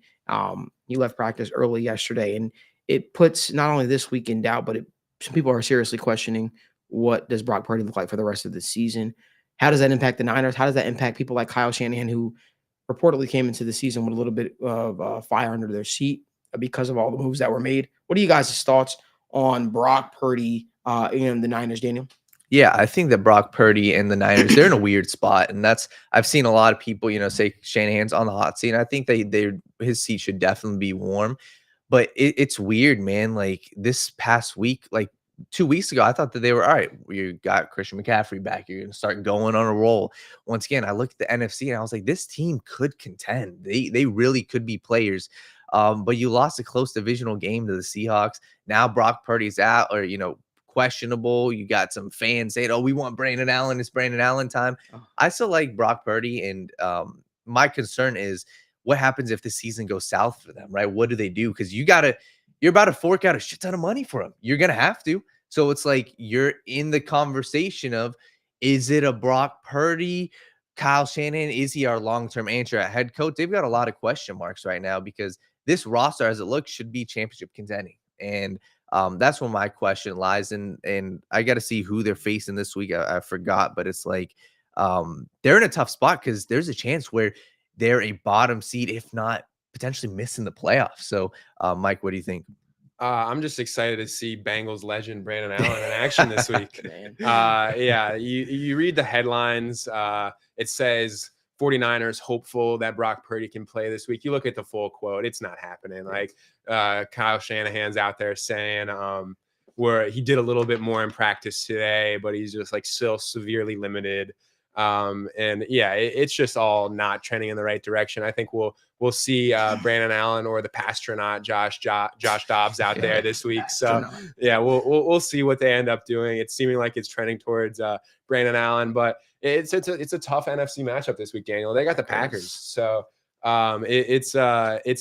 He left practice early yesterday, and it puts not only this week in doubt, but some people are seriously questioning what does Brock Purdy look like for the rest of the season. How does that impact the Niners? How does that impact people like Kyle Shanahan, who reportedly came into the season with a little bit of fire under their seat because of all the moves that were made? What are you guys' thoughts on Brock Purdy and the Niners, Daniel? Yeah, I think that Brock Purdy and the Niners, they're in a weird spot. And I've seen a lot of people, say Shanahan's on the hot seat. And I think his seat should definitely be warm. But it's weird, man. Like this past week, like 2 weeks ago, I thought that they were all right. You got Christian McCaffrey back. You're going to start going on a roll. Once again, I looked at the NFC and I was like, this team could contend. They really could be players. But you lost a close divisional game to the Seahawks. Now Brock Purdy's out, or questionable. You got some fans saying, "Oh, we want Brandon Allen. It's Brandon Allen time." I still like Brock Purdy, and my concern is what happens if the season goes south for them, right? What do they do? Because you're about to fork out a shit ton of money for him. You're gonna have to. So it's like you're in the conversation of, is it a Brock Purdy? Kyle Shanahan, is he our long-term answer at head coach? They've got a lot of question marks right now because this roster, as it looks, should be championship contending. And that's where my question lies. And I got to see who they're facing this week. I forgot, but it's like they're in a tough spot because there's a chance where they're a bottom seed, if not potentially missing the playoffs. So, Mike, what do you think? I'm just excited to see Bengals legend Brandon Allen in action this week. You read the headlines. It says 49ers hopeful that Brock Purdy can play this week. You look at the full quote, it's not happening. Like Kyle Shanahan's out there saying where he did a little bit more in practice today, but he's just like still severely limited. It's just all not trending in the right direction. I think we'll see Brandon Allen or the Pastronaut Josh Dobbs out there this week. So we'll see what they end up doing. It's seeming like it's trending towards Brandon Allen, but it's a tough NFC matchup this week, Daniel. They got the Packers, so it's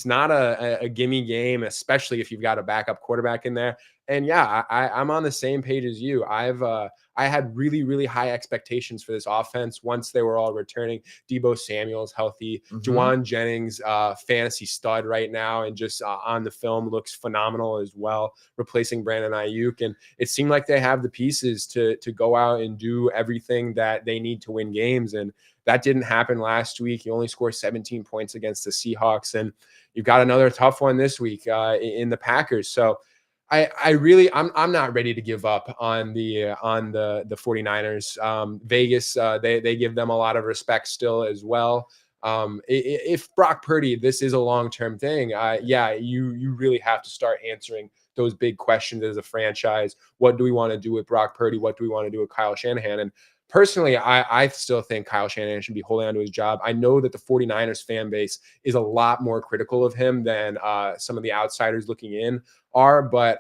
not a gimme game, especially if you've got a backup quarterback in there. And I'm on the same page as you. I had really, really high expectations for this offense once they were all returning. Deebo Samuel's healthy. Juwan Jennings, fantasy stud right now, and just on the film looks phenomenal as well, replacing Brandon Ayuk. And it seemed like they have the pieces to go out and do everything that they need to win games. And that didn't happen last week. You only scored 17 points against the Seahawks, and you've got another tough one this week in the Packers. So I'm not ready to give up on the 49ers. Vegas, they give them a lot of respect still as well. If Brock Purdy, this is a long-term thing, you really have to start answering those big questions as a franchise. What do we want to do with Brock Purdy? What do we want to do with Kyle Shanahan? And personally, I still think Kyle Shanahan should be holding on to his job. I know that the 49ers fan base is a lot more critical of him than some of the outsiders looking in are, but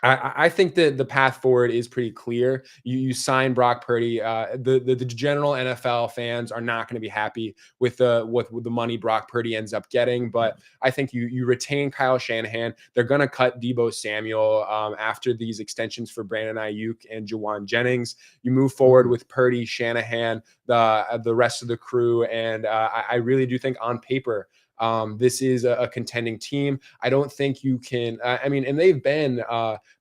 I think that the path forward is pretty clear. You sign Brock Purdy. The general NFL fans are not going to be happy with the money Brock Purdy ends up getting. But I think you retain Kyle Shanahan. They're going to cut Deebo Samuel after these extensions for Brandon Ayuk and Jawan Jennings. You move forward with Purdy, Shanahan, the rest of the crew, and I really do think on paper, this is a contending team. I don't think you can, and they've been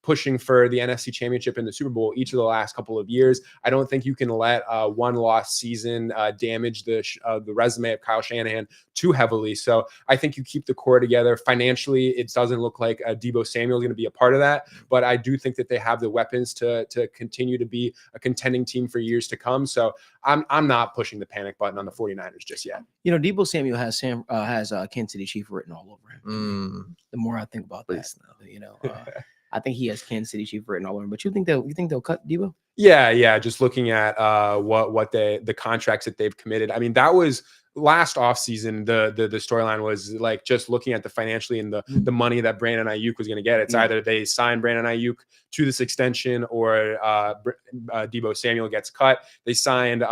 pushing for the NFC Championship and the Super Bowl each of the last couple of years. I don't think you can let one loss season damage the resume of Kyle Shanahan too heavily. So I think you keep the core together. Financially, it doesn't look like Deebo Samuel is going to be a part of that, but I do think that they have the weapons to continue to be a contending team for years to come. So I'm not pushing the panic button on the 49ers just yet. Deebo Samuel has Kansas City Chief written all over him. The more I think about that, I think he has Kansas City Chief written all over him. But you think they'll cut Deebo? Yeah. Just looking at what the contracts that they've committed. I mean, that was last offseason. The storyline was like just looking at the financially and the money that Brandon Ayuk was going to get. It's either they sign Brandon Ayuk to this extension or Deebo Samuel gets cut. They signed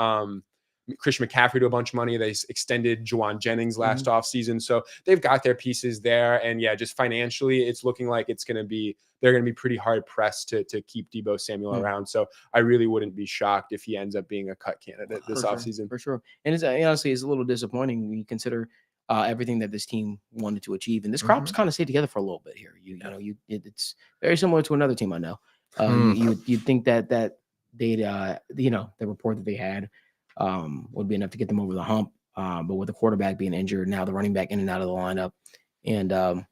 Christian McCaffrey to a bunch of money. They extended Jawan Jennings last offseason. So they've got their pieces there. And just financially, it's looking like they're going to be pretty hard pressed to keep Deebo Samuel around. So I really wouldn't be shocked if he ends up being a cut candidate this offseason. For sure. And it's honestly, it's a little disappointing when you consider everything that this team wanted to achieve. And this crop's kind of stayed together for a little bit here. It's very similar to another team I know. You'd think that they'd, the report that they had would be enough to get them over the hump. But with the quarterback being injured, now the running back in and out of the lineup, and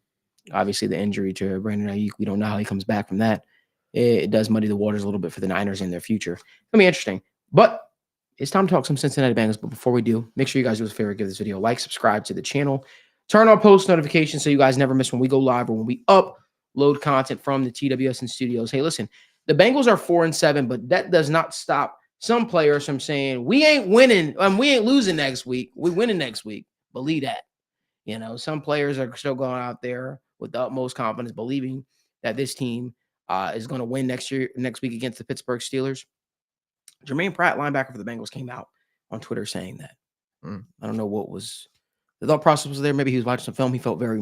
obviously the injury to Brandon Ayuk, we don't know how he comes back from that. It does muddy the waters a little bit for the Niners in their future. It's gonna be interesting. But it's time to talk some Cincinnati Bengals. But before we do, make sure you guys do us a favor, give this video a like, subscribe to the channel, turn on post notifications so you guys never miss when we go live or when we upload content from the TWSN studios. Hey, listen, the Bengals are 4-7, but that does not stop some players from saying we ain't winning, we ain't losing next week. We winning next week. Believe that. Some players are still going out there with the utmost confidence, believing that this team is going to win next week against the Pittsburgh Steelers. Germaine Pratt, linebacker for the Bengals, came out on Twitter saying that. I don't know what was the thought process was there. Maybe he was watching some film. He felt very,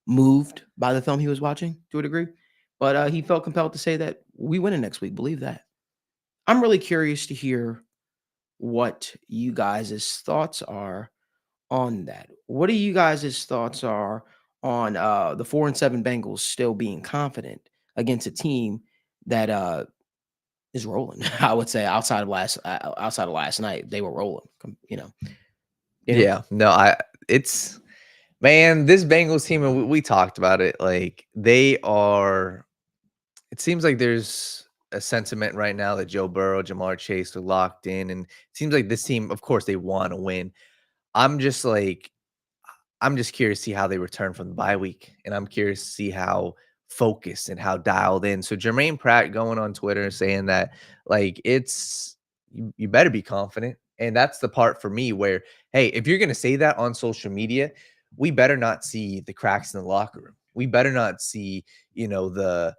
moved by the film he was watching to a degree, but he felt compelled to say that we winning next week. Believe that. I'm really curious to hear what you guys' thoughts are on that. What do you guys' thoughts are on the 4-7 Bengals still being confident against a team that is rolling? I would say outside of last night, they were rolling. Yeah, no, this Bengals team, and we talked about it. Like they are. It seems like there's a sentiment right now that Joe Burrow, Jamar Chase are locked in, and it seems like this team, of course, they want to win. I'm just curious to see how they return from the bye week, and I'm curious to see how focused and how dialed in. So Germaine Pratt going on Twitter saying that you better be confident, and that's the part for me where, hey, if you're gonna say that on social media, we better not see the cracks in the locker room. We better not see the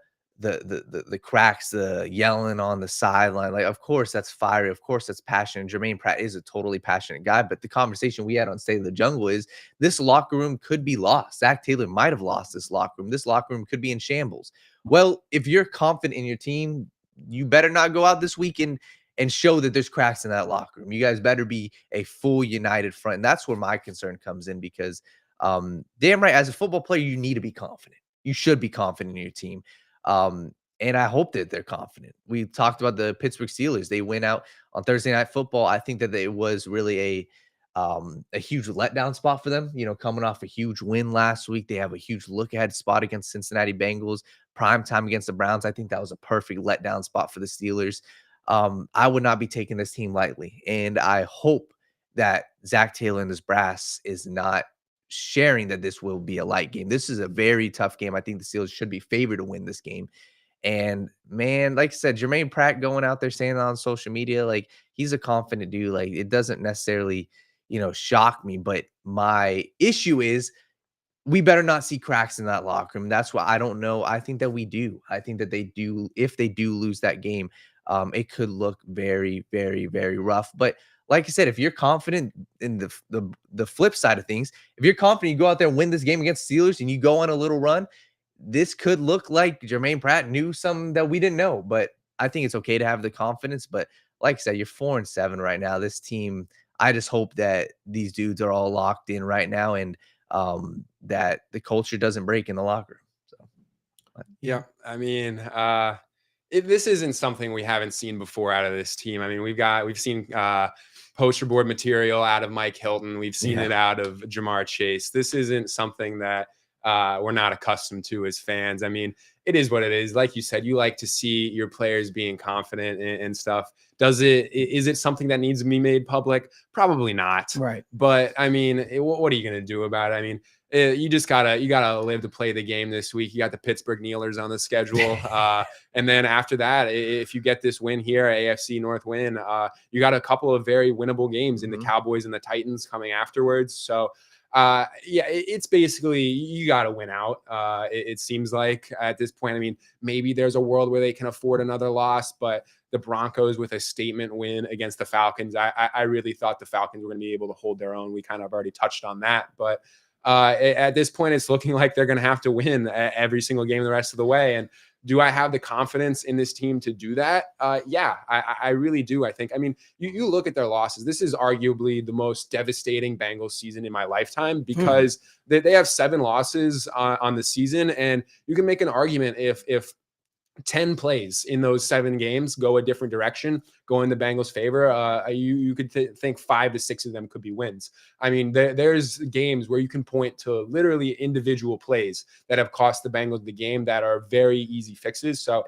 cracks, the yelling on the sideline. Like, of course, that's fiery. Of course, that's passionate. Germaine Pratt is a totally passionate guy. But the conversation we had on State of the Jungle is this locker room could be lost. Zach Taylor might have lost this locker room. This locker room could be in shambles. Well, if you're confident in your team, you better not go out this weekend and show that there's cracks in that locker room. You guys better be a full united front. And that's where my concern comes in because damn right, as a football player, you need to be confident. You should be confident in your team. And I hope that they're confident. We talked about the Pittsburgh Steelers. They went out on Thursday Night Football. I think that it was really a huge letdown spot for them, coming off a huge win last week. They have a huge look ahead spot against Cincinnati Bengals, prime time against the Browns. I think that was a perfect letdown spot for the Steelers. I would not be taking this team lightly. And I hope that Zach Taylor and his brass is not sharing that this will be a light game. This is a very tough game. I think the Steelers should be favored to win this game. And man, like I said, Germaine Pratt going out there saying that on social media, like he's a confident dude. Like it doesn't necessarily, shock me. But my issue is we better not see cracks in that locker room. That's what I don't know. I think that we do. I think that they do. If they do lose that game, it could look very, very, very rough. But like I said, if you're confident in the flip side of things, if you're confident you go out there and win this game against Steelers and you go on a little run, this could look like Germaine Pratt knew something that we didn't know. But I think it's okay to have the confidence. But like I said, you're 4-7 right now. This team, I just hope that these dudes are all locked in right now and that the culture doesn't break in the locker room. So, yeah, I mean, this isn't something we haven't seen before out of this team. I mean, we've seen poster board material out of Mike Hilton. We've seen it out of Jamar Chase. This isn't something that we're not accustomed to as fans. I mean, it is what it is. Like you said, you like to see your players being confident and stuff. Is it something that needs to be made public? Probably not. Right. But I mean, what are you going to do about it? I mean, you gotta live to play the game this week. You got the Pittsburgh Kneelers on the schedule. And then after that, if you get this win here, AFC North win, you got a couple of very winnable games in the Cowboys and the Titans coming afterwards. So it's basically you got to win out. It seems like at this point, I mean, maybe there's a world where they can afford another loss, but the Broncos with a statement win against the Falcons, I really thought the Falcons were going to be able to hold their own. We kind of already touched on that, but at this point, it's looking like they're going to have to win every single game the rest of the way. And do I have the confidence in this team to do that? Yeah, I really do. I think, I mean, you look at their losses. This is arguably the most devastating Bengals season in my lifetime because they have 7 losses on the season. And you can make an argument if 10 plays in those 7 games go a different direction, go in the Bengals' favor, you could think 5 to 6 of them could be wins. I mean, there's games where you can point to literally individual plays that have cost the Bengals the game that are very easy fixes. So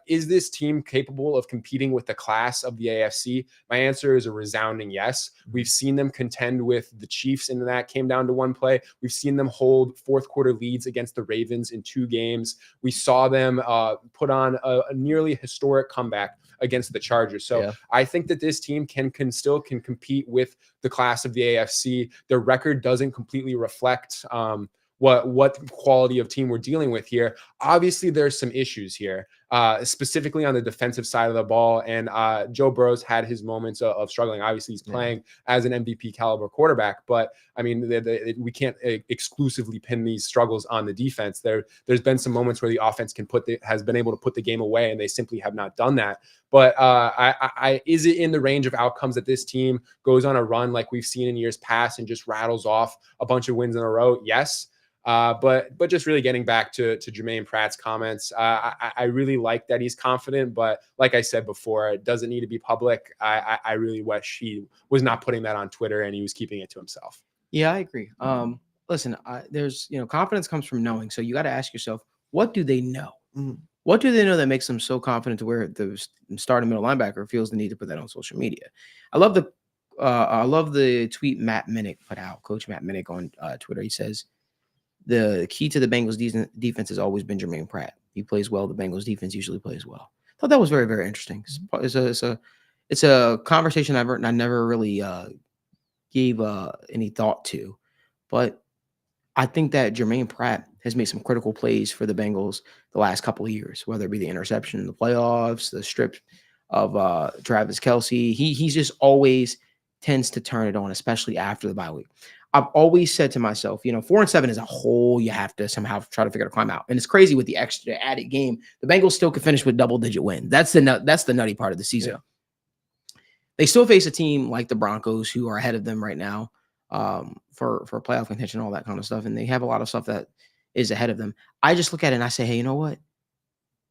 is this team capable of competing with the class of the AFC? My answer is a resounding yes. We've seen them contend with the Chiefs, and that came down to one play. We've seen them hold fourth quarter leads against the Ravens in 2 games. We saw them put on a nearly historic comeback against the Chargers. So I think that this team can still compete with the class of the AFC. Their record doesn't completely reflect what quality of team we're dealing with here. Obviously, there's some issues here, specifically on the defensive side of the ball. And Joe Burrow's had his moments of struggling. Obviously, he's playing as an MVP caliber quarterback, but I mean, we can't exclusively pin these struggles on the defense. There's been some moments where the offense has been able to put the game away, and they simply have not done that. But is it in the range of outcomes that this team goes on a run like we've seen in years past and just rattles off a bunch of wins in a row? Yes. But just really getting back to Germaine Pratt's comments, I really like that he's confident, but like I said before, it doesn't need to be public. I really wish he was not putting that on Twitter and he was keeping it to himself. Yeah, I agree. Listen, there's, confidence comes from knowing. So you got to ask yourself, what do they know? What do they know that makes them so confident to where the starting middle linebacker feels the need to put that on social media? I love the tweet Matt Minnick put out, Coach Matt Minnick on Twitter. He says, the key to the Bengals defense has always been Germaine Pratt. He plays well. The Bengals defense usually plays well. I thought that was very, very interesting. It's a conversation I never really gave any thought to, but I think that Germaine Pratt has made some critical plays for the Bengals the last couple of years, whether it be the interception in the playoffs, the strip of Travis Kelce. He's just always tends to turn it on, especially after the bye week. I've always said to myself, 4-7 is a hole you have to somehow try to figure out to climb out. And it's crazy with the extra added game. The Bengals still could finish with double-digit win. That's the nutty part of the season. Yeah. They still face a team like the Broncos who are ahead of them right now for playoff contention, all that kind of stuff. And they have a lot of stuff that is ahead of them. I just look at it and I say, hey, you know what?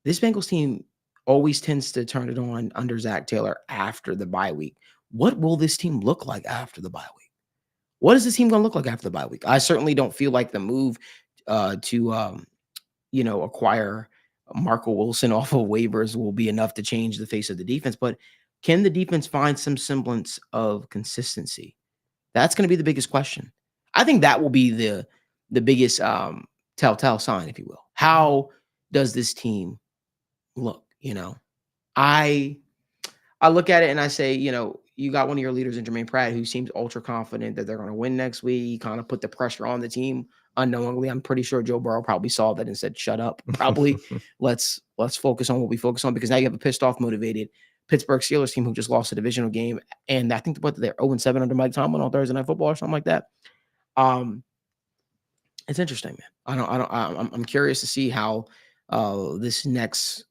This Bengals team always tends to turn it on under Zach Taylor after the bye week. What will this team look like after the bye week? What is this team going to look like after the bye week? I certainly don't feel like the move to acquire Marco Wilson off of waivers will be enough to change the face of the defense. But can the defense find some semblance of consistency? That's going to be the biggest question. I think that will be the biggest telltale sign, if you will. How does this team look? I look at it and I say, you got one of your leaders in Germaine Pratt who seems ultra confident that they're going to win next week. He kind of put the pressure on the team unknowingly. I'm pretty sure Joe Burrow probably saw that and said, "Shut up." Probably let's focus on what we focus on, because now you have a pissed off, motivated Pittsburgh Steelers team who just lost a divisional game, and I think they're 0-7 under Mike Tomlin on Thursday Night Football or something like that. It's interesting, man. I'm curious to see how this next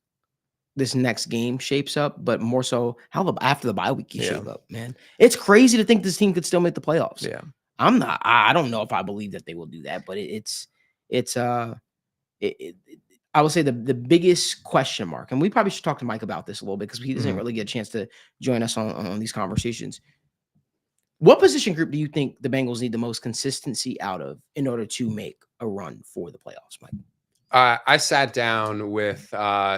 game shapes up, but more so how after the bye week shape up, man. It's crazy to think this team could still make the playoffs. Yeah. I don't know if I believe that they will do that, but I would say the biggest question mark, and we probably should talk to Mike about this a little bit because he doesn't really get a chance to join us on these conversations. What position group do you think the Bengals need the most consistency out of in order to make a run for the playoffs, Mike? I sat down with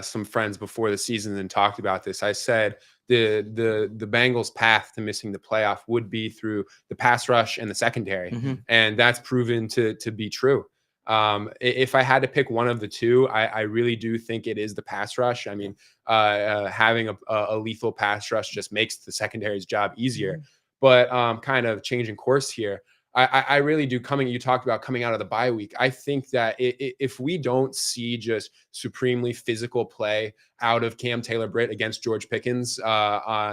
some friends before the season and talked about this. I said the Bengals' path to missing the playoff would be through the pass rush and the secondary, and that's proven to be true. If I had to pick one of the two, I really do think it is the pass rush. I mean, having a lethal pass rush just makes the secondary's job easier. But kind of changing course here, I really do. You talked about coming out of the bye week. I think that if we don't see just supremely physical play out of Cam Taylor-Britt against George Pickens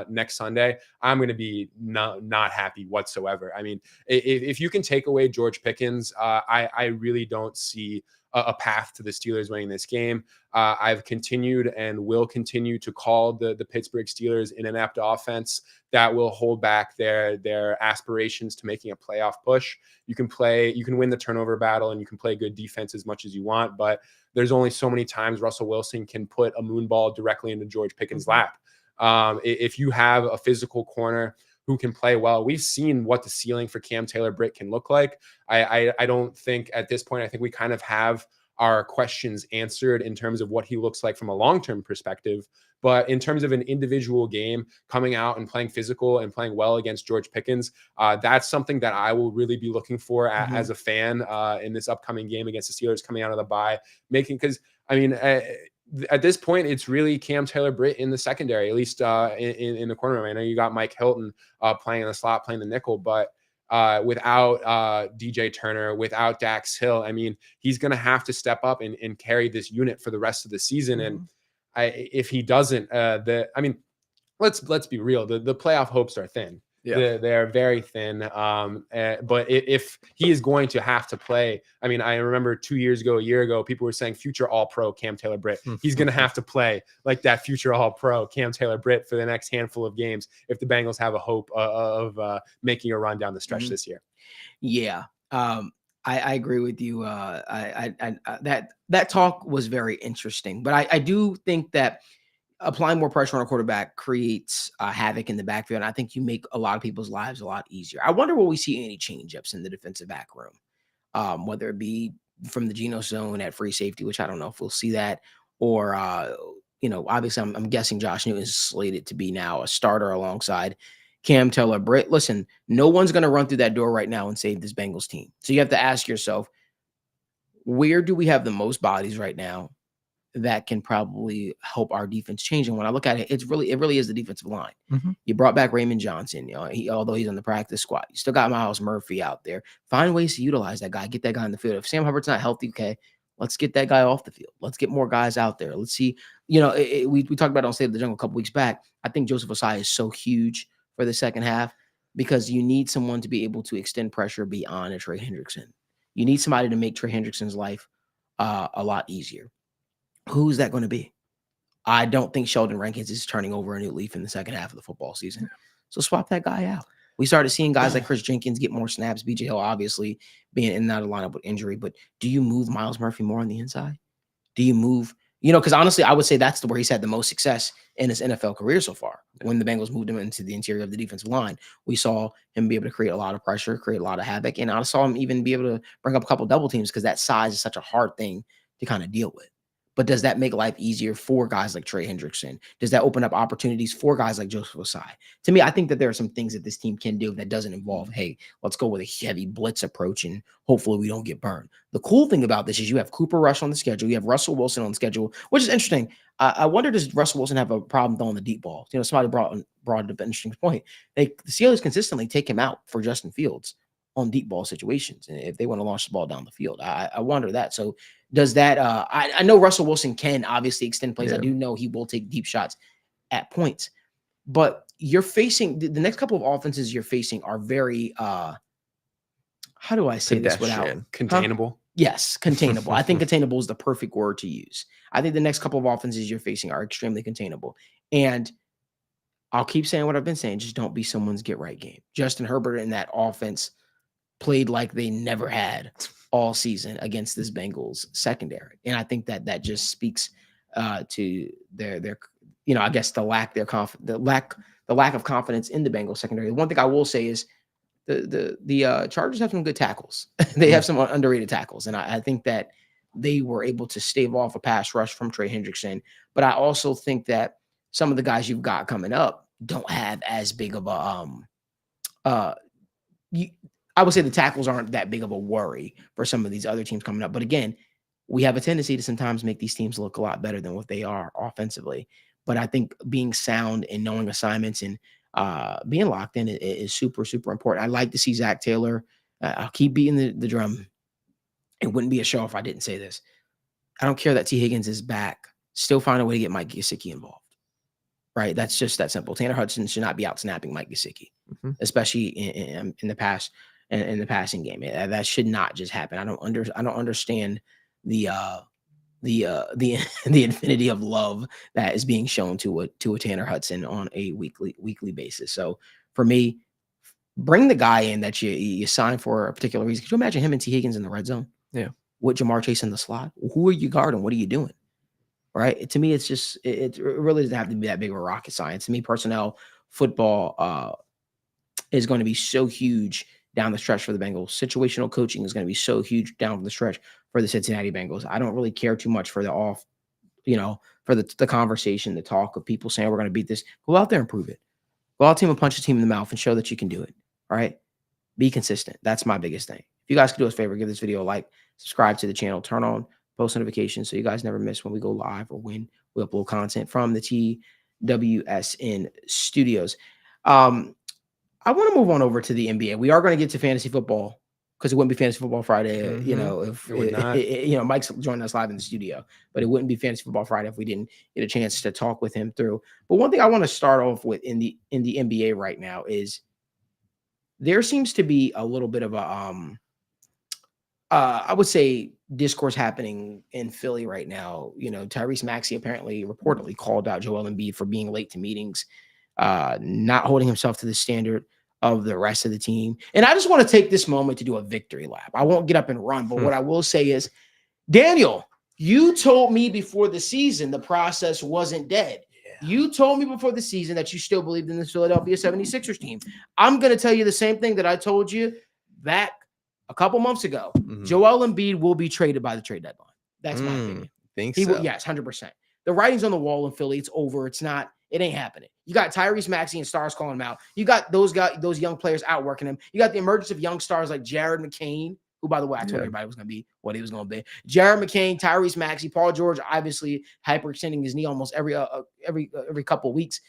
next Sunday, I'm going to be not happy whatsoever. I mean, if you can take away George Pickens, I really don't see a path to the Steelers winning this game. I've continued and will continue to call the Pittsburgh Steelers an inept offense that will hold back their aspirations to making a playoff push. You can win the turnover battle and you can play good defense as much as you want, but there's only so many times Russell Wilson can put a moon ball directly into George Pickens' lap. If you have a physical corner who can play well, we've seen what the ceiling for Cam Taylor-Britt can look like. I don't think at this point, I think we kind of have our questions answered in terms of what he looks like from a long-term perspective. But in terms of an individual game, coming out and playing physical and playing well against George Pickens, that's something that I will really be looking for as a fan in this upcoming game against the Steelers coming out of the bye. Because, I mean, at this point, it's really Cam Taylor-Britt in the secondary, at least in the corner room. I know you got Mike Hilton playing in the slot, playing the nickel, but without DJ Turner, without Dax Hill, I mean, he's going to have to step up and carry this unit for the rest of the season. And if he doesn't, let's be real. The playoff hopes are thin. Yeah. They're very thin. But if he is going to have to play, I mean, I remember a year ago, people were saying future All-Pro Cam Taylor-Britt. He's going to have to play like that future All-Pro Cam Taylor-Britt for the next handful of games if the Bengals have a hope of making a run down the stretch this year. Yeah. I agree with you. That talk was very interesting, but I do think that applying more pressure on a quarterback creates havoc in the backfield. And I think you make a lot of people's lives a lot easier. I wonder will we see any change-ups in the defensive back room, whether it be from the Geno zone at free safety, which I don't know if we'll see that, or, obviously I'm guessing Josh Newton is slated to be now a starter alongside Cam Taylor-Britt. Listen, no one's going to run through that door right now and save this Bengals team. So you have to ask yourself, where do we have the most bodies right now that can probably help our defense change? And when I look at it, it really is the defensive line. You brought back Raymond Johnson, although he's on the practice squad. You still got Myles Murphy out there. Find ways to utilize that guy, get that guy in the field. If Sam Hubbard's not healthy, okay, let's get that guy off the field. Let's get more guys out there. Let's see, we talked about it on State of the Jungle a couple weeks back. I think Joseph Ossai is so huge for the second half because you need someone to be able to extend pressure beyond a Trey Hendrickson. You need somebody to make Trey Hendrickson's life a lot easier. Who's that going to be? I don't think Sheldon Rankins is turning over a new leaf in the second half of the football season. So swap that guy out. We started seeing guys like Chris Jenkins get more snaps. BJ Hill obviously being in and out of the lineup with injury. But do you move Myles Murphy more on the inside? Do you move, because honestly, I would say that's where he's had the most success in his NFL career so far. When the Bengals moved him into the interior of the defensive line, we saw him be able to create a lot of pressure, create a lot of havoc. And I saw him even be able to bring up a couple double teams because that size is such a hard thing to kind of deal with. But does that make life easier for guys like Trey Hendrickson? Does that open up opportunities for guys like Joseph Ossai? To me, I think that there are some things that this team can do that doesn't involve, hey, let's go with a heavy blitz approach and hopefully we don't get burned. The cool thing about this is you have Cooper Rush on the schedule. You have Russell Wilson on the schedule, which is interesting. I wonder, does Russell Wilson have a problem throwing the deep ball? You know, somebody brought up an interesting point. The Steelers consistently take him out for Justin Fields on deep ball situations, and if they want to launch the ball down the field. I wonder that. So does that? I know Russell Wilson can obviously extend plays. I do know he will take deep shots at points, but you're facing the next couple of offenses you're facing are very how do I say this without containable? Yes, containable. I think containable is the perfect word to use. I think the next couple of offenses you're facing are extremely containable. And I'll keep saying what I've been saying. Just don't be someone's get right game. Justin Herbert and that offense played like they never had all season against this Bengals secondary. And I think that just speaks to their I guess the lack of confidence in the Bengals secondary. The one thing I will say is the Chargers have some good tackles. They have some underrated tackles. And I think that they were able to stave off a pass rush from Trey Hendrickson. But I also think that some of the guys you've got coming up don't have as big of a I would say the tackles aren't that big of a worry for some of these other teams coming up. But again, we have a tendency to sometimes make these teams look a lot better than what they are offensively. But I think being sound and knowing assignments and being locked in is super, super important. I'd like to see Zach Taylor. I'll keep beating the drum. It wouldn't be a show if I didn't say this. I don't care that T. Higgins is back. Still find a way to get Mike Gesicki involved. Right? That's just that simple. Tanner Hudson should not be out snapping Mike Gesicki, especially in the pass and in the passing game. That should not just happen. I don't understand the infinity of love that is being shown to a Tanner Hudson on a weekly basis. So for me, bring the guy in that you sign for a particular reason. Could you imagine him and T. Higgins in the red zone? Yeah. With Jamar Chase in the slot? Who are you guarding? What are you doing? Right? To me, it's just it really doesn't have to be that big of a rocket science. To me, personnel football is going to be so huge down the stretch for the Bengals. Situational coaching is going to be so huge down the stretch for the Cincinnati Bengals. I don't really care too much for for the conversation, the talk of people saying we're going to beat this. Go out there and prove it. Go out team and punch a team in the mouth and show that you can do it. All right? Be consistent. That's my biggest thing. If you guys could do us a favor, give this video a like, subscribe to the channel, turn on post notifications so you guys never miss when we go live or when we upload content from the TWSN studios. I want to move on over to the NBA. We are going to get to fantasy football because it wouldn't be fantasy football Friday, if Mike's joining us live in the studio, but it wouldn't be fantasy football Friday if we didn't get a chance to talk with him through. But one thing I want to start off with in the NBA right now is there seems to be a little bit of a I would say discourse happening in Philly right now. Tyrese Maxey reportedly called out Joel Embiid for being late to meetings, not holding himself to the standard of the rest of the team. And I just want to take this moment to do a victory lap. I won't get up and run, but what I will say is, Daniel, you told me before the season the process wasn't dead. Yeah. You told me before the season that you still believed in the Philadelphia 76ers team. I'm going to tell you the same thing that I told you back a couple months ago. Joel Embiid will be traded by the trade deadline. That's my opinion. Think so? Will, yes, 100%. The writing's on the wall in Philly. It's over. It ain't happening. You got Tyrese Maxey and stars calling him out. You got those young players outworking him. You got the emergence of young stars like Jared McCain, who, by the way, I told everybody was going to be what he was going to be. Jared McCain, Tyrese Maxey, Paul George, obviously hyperextending his knee almost every couple of weeks.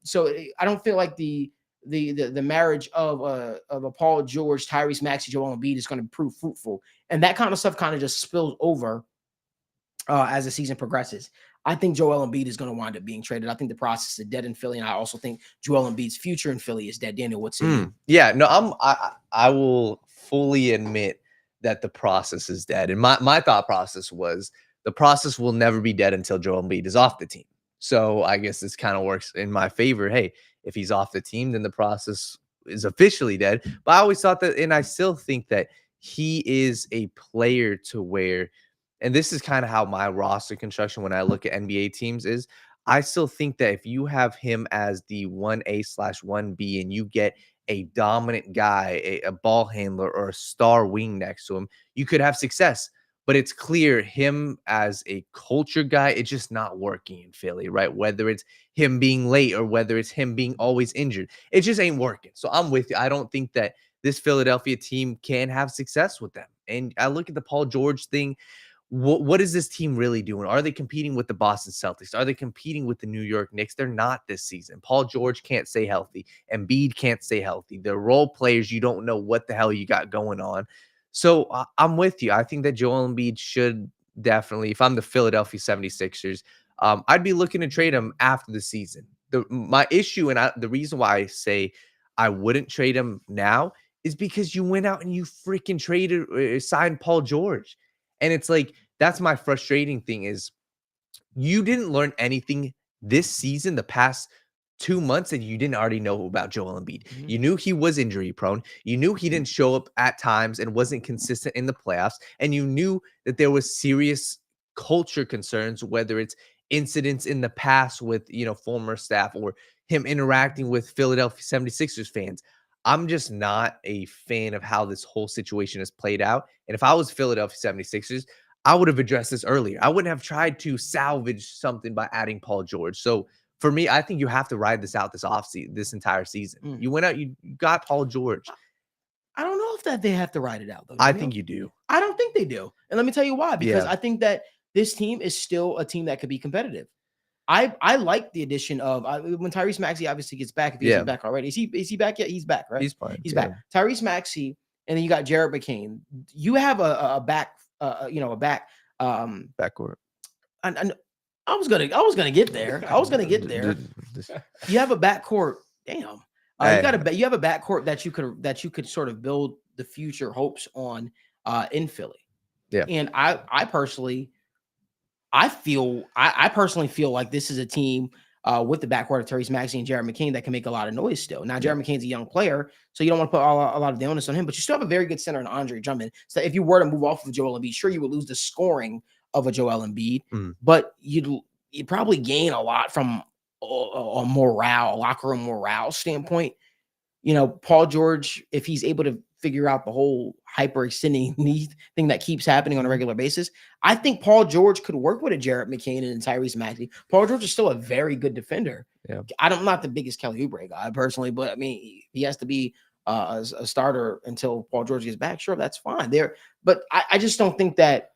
So I don't feel like the marriage of a Paul George, Tyrese Maxey, Joel Embiid is going to prove fruitful, and that kind of stuff kind of just spills over as the season progresses. I think Joel Embiid is going to wind up being traded. I think the process is dead in Philly, and I also think Joel Embiid's future in Philly is dead. Daniel, what's it? Yeah, no, I will fully admit that the process is dead, and my thought process was the process will never be dead until Joel Embiid is off the team. So I guess this kind of works in my favor. Hey, if he's off the team, then the process is officially dead. But I always thought that, and I still think that he is a player to where. And this is kind of how my roster construction when I look at NBA teams is, I still think that if you have him as the 1A/1B and you get a dominant guy, a ball handler or a star wing next to him, you could have success. But it's clear him as a culture guy, it's just not working in Philly, right? Whether it's him being late or whether it's him being always injured, it just ain't working. So I'm with you. I don't think that this Philadelphia team can have success with them. And I look at the Paul George thing. what is this team really doing? Are they competing with the Boston Celtics? Are they competing with the New York Knicks? They're not this season. Paul George can't stay healthy. Embiid can't stay healthy. They're role players. You don't know what the hell you got going on. So I'm with you. I think that Joel Embiid should definitely, if I'm the Philadelphia 76ers, I'd be looking to trade him after the season. My issue and the reason why I say I wouldn't trade him now is because you went out and you freaking signed Paul George. And it's like, that's my frustrating thing is you didn't learn anything this season, the past 2 months, that you didn't already know about Joel Embiid. Mhm. You knew he was injury prone. You knew he didn't show up at times and wasn't consistent in the playoffs. And you knew that there was serious culture concerns, whether it's incidents in the past with, former staff or him interacting with Philadelphia 76ers fans. I'm just not a fan of how this whole situation has played out. And if I was Philadelphia 76ers, I would have addressed this earlier. I wouldn't have tried to salvage something by adding Paul George. So for me, I think you have to ride this out this entire season. You went out, you got Paul George. I don't know if that they have to ride it out, though. I think you do. I don't think they do. And let me tell you why. Because Yeah. I think that this team is still a team that could be competitive. I like the addition of when Tyrese Maxey obviously gets back. If he's back already, is he back yet? He's back, right? He's fine. He's back. Tyrese Maxey, and then you got Jared McCain. You have a back, backcourt. And I was gonna get there. You have a backcourt. Damn. You have a backcourt that you could sort of build the future hopes on in Philly. Yeah. And I personally feel like this is a team with the backcourt of Tyrese Maxey and Jared McCain that can make a lot of noise still. Now, Jared McCain's a young player, so you don't want to put a lot of the onus on him, but you still have a very good center in Andre Drummond. So if you were to move off of Joel Embiid, sure, you would lose the scoring of a Joel Embiid, but you'd probably gain a lot from a locker room morale standpoint. Paul George, if he's able to figure out the whole hyperextending knee thing that keeps happening on a regular basis, I think Paul George could work with a Jarrett McCain and Tyrese Maxey. Paul George is still a very good defender. Yeah. I'm not the biggest Kelly Oubre guy personally, but I mean, he has to be a starter until Paul George gets back. Sure, that's fine there. But I just don't think that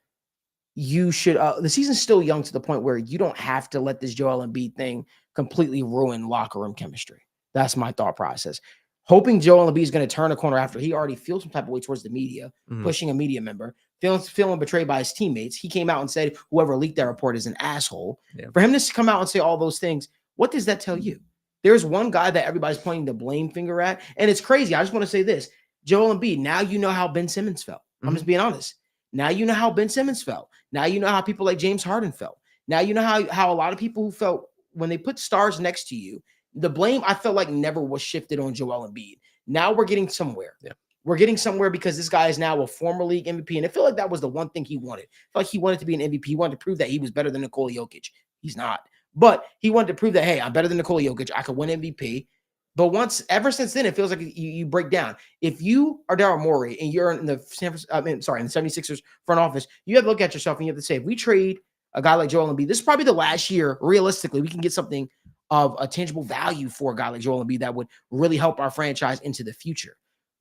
you should the season's still young to the point where you don't have to let this Joel Embiid thing completely ruin locker room chemistry. That's my thought process. Hoping Joel Embiid is going to turn a corner after he already feels some type of way towards the media, pushing a media member, feeling betrayed by his teammates. He came out and said, whoever leaked that report is an asshole. Yeah. For him to come out and say all those things, what does that tell you? There's one guy that everybody's pointing the blame finger at, and it's crazy. I just want to say this. Joel Embiid, now you know how Ben Simmons felt. I'm just being honest. Now you know how Ben Simmons felt. Now you know how people like James Harden felt. Now you know how a lot of people who felt when they put stars next to you, the blame I felt like never was shifted on Joel Embiid. Now we're getting somewhere. Yeah. We're getting somewhere because this guy is now a former league MVP. And I feel like that was the one thing he wanted. I feel like he wanted to be an MVP. He wanted to prove that he was better than Nikola Jokic. He's not. But he wanted to prove that, hey, I'm better than Nikola Jokic. I could win MVP. But ever since then, it feels like you break down. If you are Daryl Morey and you're in the 76ers front office, you have to look at yourself and you have to say, if we trade a guy like Joel Embiid, this is probably the last year, realistically, we can get something of a tangible value for a guy like Joel Embiid that would really help our franchise into the future.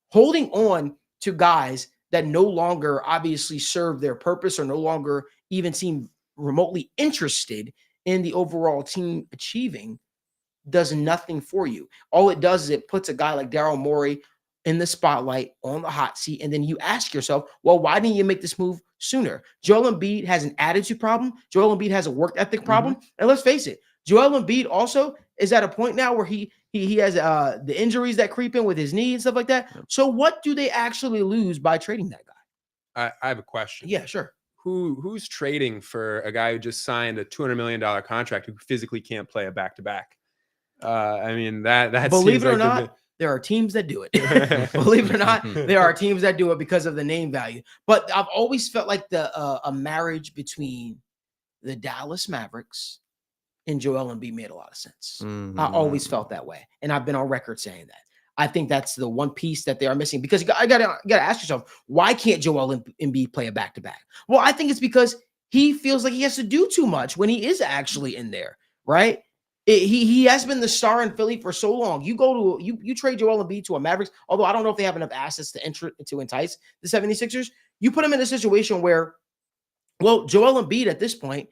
Holding on to guys that no longer obviously serve their purpose or no longer even seem remotely interested in the overall team achieving does nothing for you. All it does is it puts a guy like Daryl Morey in the spotlight on the hot seat. And then you ask yourself, well, why didn't you make this move sooner? Joel Embiid has an attitude problem. Joel Embiid has a work ethic problem. And let's face it, Joel Embiid also is at a point now where he has the injuries that creep in with his knee and stuff like that. So what do they actually lose by trading that guy? I have a question. Yeah, sure. Who's trading for a guy who just signed a $200 million contract who physically can't play a back-to-back? I mean, that believe it or not, there are teams that do it. Believe it or not, there are teams that do it because of the name value. But I've always felt like a marriage between the Dallas Mavericks and Joel Embiid made a lot of sense. I always felt that way. And I've been on record saying that. I think that's the one piece that they are missing because I gotta ask yourself, why can't Joel Embiid play a back-to-back? Well, I think it's because he feels like he has to do too much when he is actually in there, right? He has been the star in Philly for so long. You trade Joel Embiid to a Mavericks, although I don't know if they have enough assets to entice the 76ers. You put him in a situation where Well, Joel Embiid at this point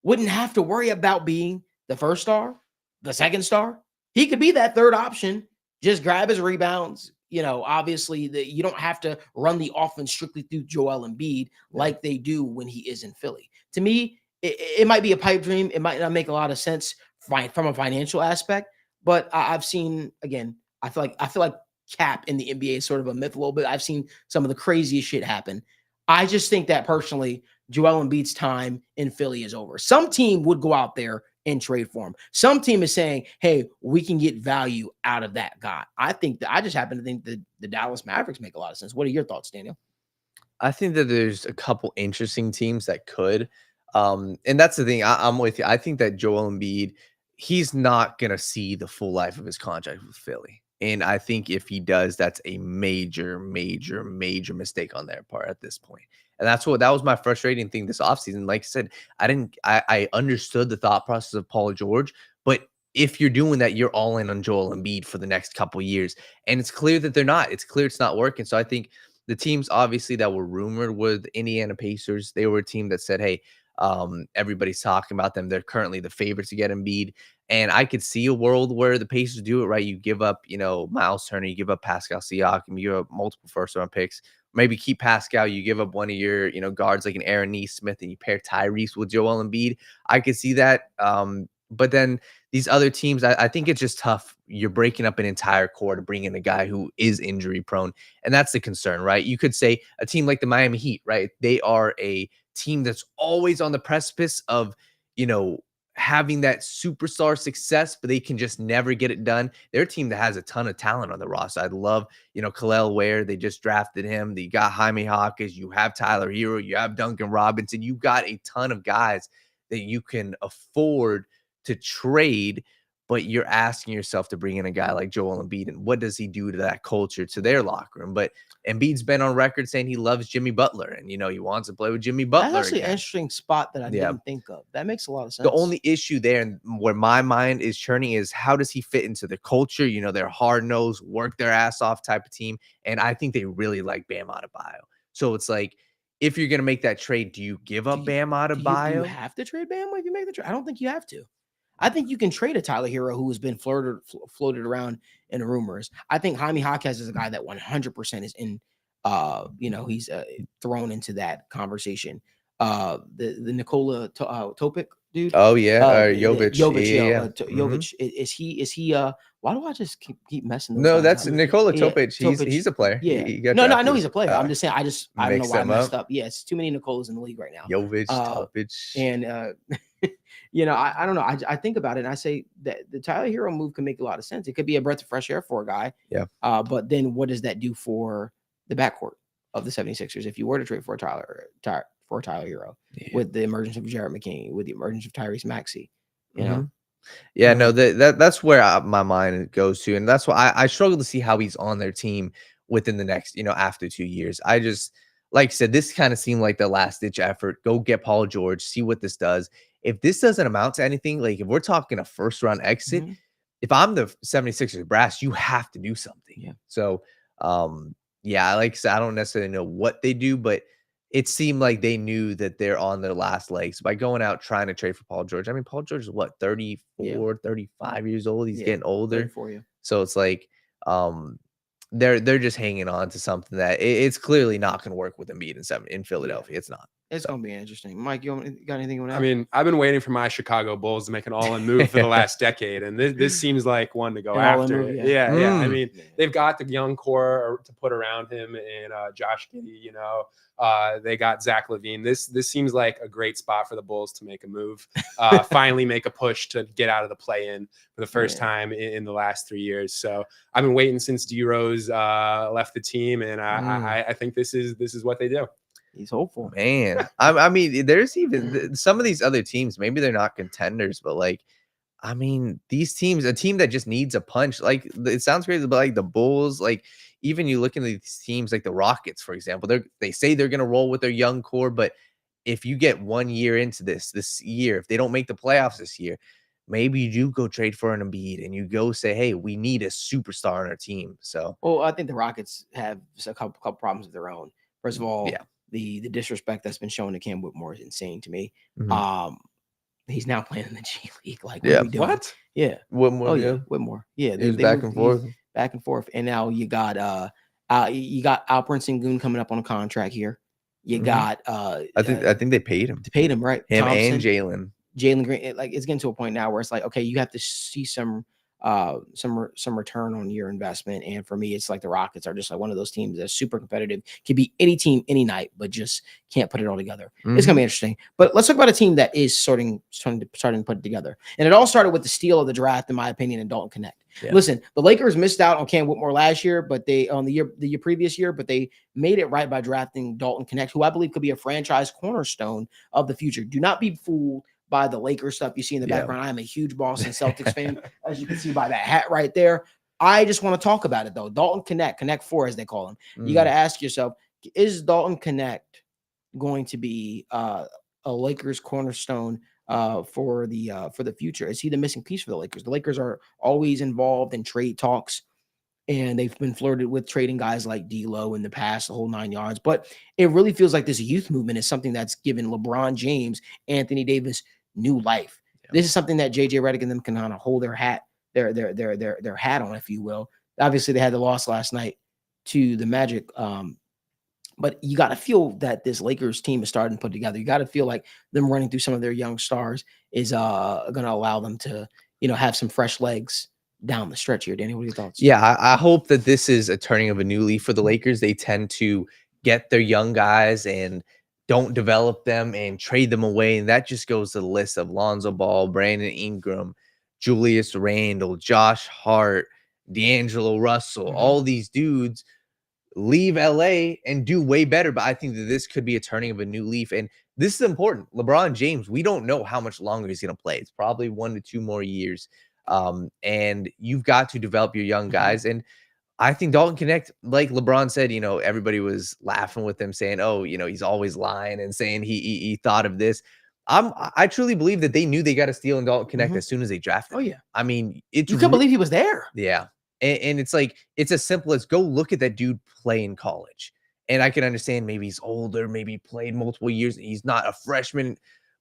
wouldn't have to worry about being the first star, the second star. He could be that third option, just grab his rebounds. Obviously, you don't have to run the offense strictly through Joel Embiid like they do when he is in Philly. To me, it might be a pipe dream. It might not make a lot of sense from a financial aspect, but I've seen, again, I feel like cap in the NBA is sort of a myth a little bit. I've seen some of the craziest shit happen. I just think that personally, Joel Embiid's time in Philly is over. Some team would go out there and trade for him. Some team is saying, hey, we can get value out of that guy. I just happen to think that the Dallas Mavericks make a lot of sense. What are your thoughts, Daniel? I think that there's a couple interesting teams that could. And that's the thing. I'm with you. I think that Joel Embiid, he's not going to see the full life of his contract with Philly. And I think if he does, that's a major, major, major mistake on their part at this point. And that was my frustrating thing this offseason. Like I said, I understood the thought process of Paul George, but if you're doing that, you're all in on Joel Embiid for the next couple of years. And it's clear that they're not. It's clear it's not working. So I think the teams obviously that were rumored were the Indiana Pacers. They were a team that said, hey, everybody's talking about them. They're currently the favorites to get Embiid. And I could see a world where the Pacers do it right. You give up, Miles Turner, you give up Pascal Siakam, you give up multiple first-round picks. Maybe keep Pascal, you give up one of your, guards like an Aaron Nesmith, and you pair Tyrese with Joel Embiid. I could see that. But then these other teams, I think it's just tough. You're breaking up an entire core to bring in a guy who is injury prone. And that's the concern, right? You could say a team like the Miami Heat, right? They are a team that's always on the precipice of, having that superstar success, but they can just never get it done. They're a team that has a ton of talent on the roster. I love, Khalil Ware. They just drafted him. You got Jaime Hawkins. You have Tyler Hero. You have Duncan Robinson. You got a ton of guys that you can afford to trade, but you're asking yourself to bring in a guy like Joel Embiid, and what does he do to that culture, to their locker room? But Embiid's been on record saying he loves Jimmy Butler, and he wants to play with Jimmy Butler. That's actually an interesting spot that I didn't think of. That makes a lot of sense. The only issue there, and where my mind is churning, is how does he fit into the culture? They're hard-nosed, work their ass off type of team, and I think they really like Bam Adebayo. So it's like, if you're gonna make that trade, do you give up Bam Adebayo? Do you have to trade Bam if you make the trade? I don't think you have to. I think you can trade a Tyler Hero who has been floated around in rumors. I think Jaime Hawkins is a guy that 100% is in, he's thrown into that conversation. The Nikola Topic dude. Oh yeah, Jovic. Jovic. Is he? Why do I just keep messing? No, that's Nikola Topic. He's a player. Yeah. No, I know he's a player. I'm just saying. I don't know why I messed up. Yeah, it's too many Nicolas in the league right now. Jovic, Topic, and I don't know. I think about it and I say that the Tyler Hero move can make a lot of sense. It could be a breath of fresh air for a guy. Yeah. But then what does that do for the backcourt of the 76ers if you were to trade for Tyler Hero with the emergence of Jared McKinney, with the emergence of Tyrese Maxey, you know? Yeah, no, that's where my mind goes to. And that's why I struggle to see how he's on their team within the next, after 2 years. I just, like I said, this kind of seemed like the last ditch effort. Go get Paul George, see what this does. If this doesn't amount to anything, like if we're talking a first round exit, if I'm the 76ers brass, you have to do something. Yeah. So, like I said, I don't necessarily know what they do, but it seemed like they knew that they're on their last legs by going out trying to trade for Paul George. I mean, Paul George is what, 34, 35 years old? He's getting older. For you. So it's like they're just hanging on to something that it's clearly not going to work with Embiid in Philadelphia. It's not. It's going to be interesting. Mike, you got anything you want to add? I mean, I've been waiting for my Chicago Bulls to make an all-in move for the last decade, and this seems like one to go after. Yeah. I mean, they've got the young core to put around him and Josh Giddey, they got Zach LaVine. This seems like a great spot for the Bulls to make a move, finally make a push to get out of the play-in for the first time in the last 3 years. So I've been waiting since D Rose left the team, and I think this is what they do. He's hopeful, man. I mean, there's even some of these other teams. Maybe they're not contenders, but these teams, a team that just needs a punch. Like, it sounds crazy, but like the Bulls, like even you look into these teams like the Rockets, for example, they say they're gonna roll with their young core, but if you get 1 year into this year, if they don't make the playoffs this year, maybe you do go trade for an Embiid and you go say, hey, we need a superstar on our team. So, well, I think the Rockets have a couple problems of their own. First of all, the disrespect that's been shown to Cam Whitmore is insane to me. Mhm. He's now playing in the G League. Like, Yeah. what are we doing? What? Yeah. Whitmore, Oh yeah, Whitmore. Yeah, He was back and forth. back and forth, and now you got Alperen Sengun coming up on a contract here. You Mhm. got I think they paid him. paid him right. Him Thompson, and Jalen. Jalen Green. Like it's getting to a point now where it's like, okay, you have to see some return on your investment. And for me, it's like the Rockets are just like one of those teams that's super competitive, can beat any team any night, but just can't put it all together. It's gonna be interesting. But let's talk about a team that is starting to put it together. And it all started with the steal of the draft, in my opinion, in Dalton Knecht. Yeah. Listen, the Lakers missed out on Cam Whitmore last year, but the year previous year, but they made it right by drafting Dalton Knecht, who I believe could be a franchise cornerstone of the future. Do not be fooled by the Lakers stuff you see in the background. I am a huge Boston Celtics fan, as you can see by that hat right there. I just want to talk about it though. Dalton Knecht 4 as they call him. You got to ask yourself, is Dalton Knecht going to be a Lakers cornerstone for the future? Is he the missing piece for the Lakers? The Lakers are always involved in trade talks, and they've been flirted with trading guys like D'Lo in the past, the whole 9 yards. But it really feels like this youth movement is something that's given LeBron James, Anthony Davis new life. Yeah. This is something that JJ Redick and them can kind of hold their hat, their hat on, if you will. Obviously, they had the loss last night to the Magic. But you got to feel that this Lakers team is starting to put together. You got to feel like them running through some of their young stars is going to allow them to, have some fresh legs down the stretch here. Danny, what are your thoughts? Yeah, I hope that this is a turning of a new leaf for the Lakers. They tend to get their young guys and don't develop them and trade them away. And that just goes to the list of Lonzo Ball, Brandon Ingram, Julius Randle, Josh Hart, D'Angelo Russell, all these dudes leave LA and do way better. But I think that this could be a turning of a new leaf. And this is important. LeBron James, we don't know how much longer he's going to play. It's probably 1 to 2 more years. And you've got to develop your young guys. And I think Dalton Knecht, like LeBron said, everybody was laughing with him saying, oh, he's always lying and saying he thought of this. I truly believe that they knew they got to steal in Dalton Knecht as soon as they drafted him. Oh, yeah. I mean, you can't believe he was there. Yeah. And it's like, it's as simple as go look at that dude play in college. And I can understand maybe he's older, maybe played multiple years. He's not a freshman,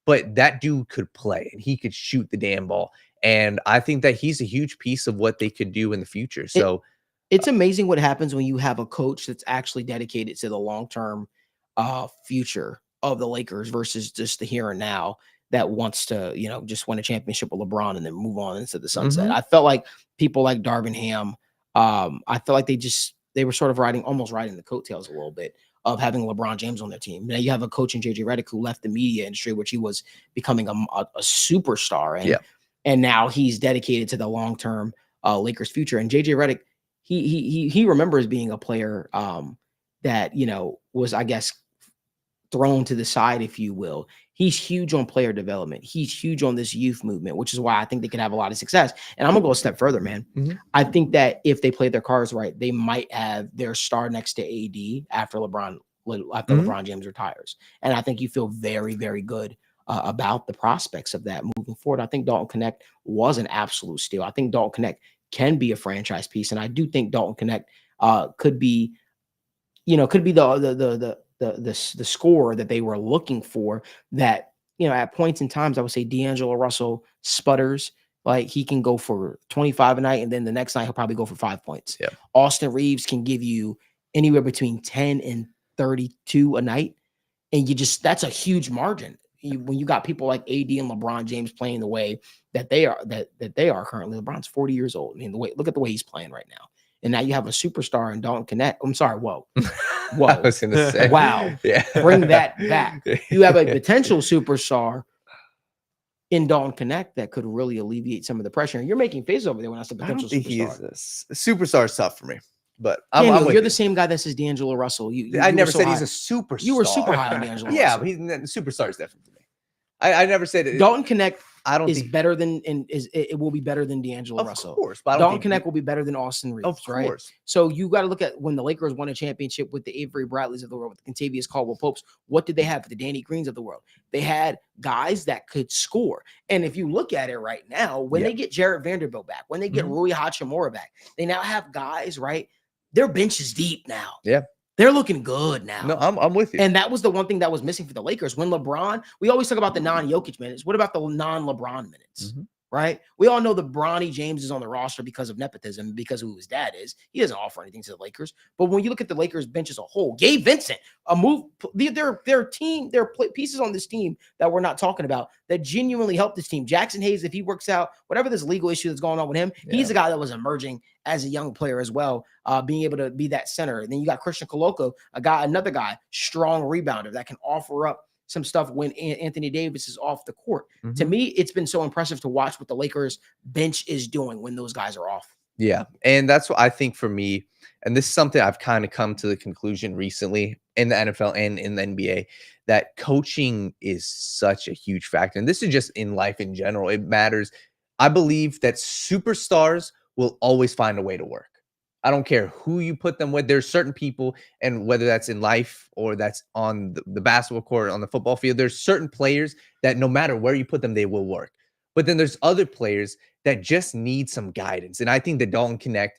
but that dude could play and he could shoot the damn ball. And I think that he's a huge piece of what they could do in the future. So it's amazing what happens when you have a coach that's actually dedicated to the long-term future of the Lakers versus just the here and now that wants to, just win a championship with LeBron and then move on into the sunset. I felt like people like Darvin Ham, I felt like they were sort of almost riding the coattails a little bit of having LeBron James on their team. Now you have a coach in JJ Redick who left the media industry, which he was becoming a superstar. And now he's dedicated to the long-term Lakers future. And JJ Redick, he remembers being a player that, was, I guess, thrown to the side, if you will. He's huge on player development. He's huge on this youth movement, which is why I think they could have a lot of success. And I'm gonna go a step further, man. I think that if they play their cards right, they might have their star next to AD after LeBron James retires. And I think you feel very, very good about the prospects of that moving forward. I think Dalton Knecht was an absolute steal. I think Dalton Knecht can be a franchise piece, and I do think Dalton Knecht could be the score that they were looking for. That at points in times, I would say D'Angelo Russell sputters. Like he can go for 25 a night, and then the next night he'll probably go for 5 points. Yeah. Austin Reeves can give you anywhere between 10 and 32 a night, and that's a huge margin. When you got people like AD and LeBron James playing the way that they are, that they are currently. LeBron's 40 years old. I mean, look at the way he's playing right now. And now you have a superstar in Dalton Knecht. I'm sorry, whoa. I was gonna say, wow. Yeah. Bring that back. You have a potential superstar in Dalton Knecht that could really alleviate some of the pressure. And you're making faces over there when I said potential superstar. A superstar is tough for me. But Daniel, you're the same guy that says D'Angelo Russell. I never said he's a superstar. You were super high on D'Angelo Yeah, Russell. but superstar is different for me. I never said it. Dalton Knecht better than, and it will be better than D'Angelo Russell. Of course. But Dalton Knecht will be better than Austin Reeves, of right? course. So you got to look at when the Lakers won a championship with the Avery Bradleys of the world, with the Kentavious Caldwell-Popes. What did they have? The Danny Greens of the world. They had guys that could score. And if you look at it right now, when they get Jarrett Vanderbilt back, when they get Rui Hachimura back, they now have guys, right? Their bench is deep now. Yeah. They're looking good now. No, I'm with you. And that was the one thing that was missing for the Lakers. When LeBron, we always talk about the non-Jokic minutes. What about the non-LeBron minutes? Mhm. Right? We all know the Bronny James is on the roster because of nepotism, because of who his dad is. He doesn't offer anything to the Lakers. But when you look at the Lakers bench as a whole, Gabe Vincent, a move, their team, their pieces on this team that we're not talking about that genuinely helped this team. Jackson Hayes, if he works out, whatever this legal issue that's going on with him, he's a guy that was emerging as a young player as well, being able to be that center. And then you got Christian Koloko, another guy, strong rebounder that can offer up some stuff when Anthony Davis is off the court. Mm-hmm. To me, it's been so impressive to watch what the Lakers bench is doing when those guys are off. Yeah. And that's what I think for me, and this is something I've kind of come to the conclusion recently in the NFL and in the NBA, that coaching is such a huge factor. And this is just in life in general. It matters. I believe that superstars will always find a way to work. I don't care who you put them with. There's certain people, and whether that's in life or that's on the basketball court, on the football field, there's certain players that no matter where you put them, they will work. But then there's other players that just need some guidance. And I think that Dalton Knecht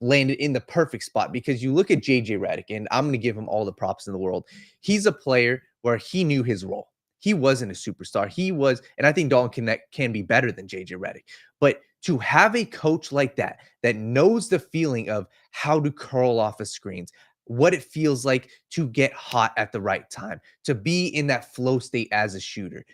landed in the perfect spot, because you look at JJ Redick, and I'm going to give him all the props in the world. He's a player where he knew his role. He wasn't a superstar. He was, and I think Dalton Knecht can be better than JJ Redick. But to have a coach like that knows the feeling of how to curl off of screens, what it feels like to get hot at the right time, to be in that flow state as a shooter,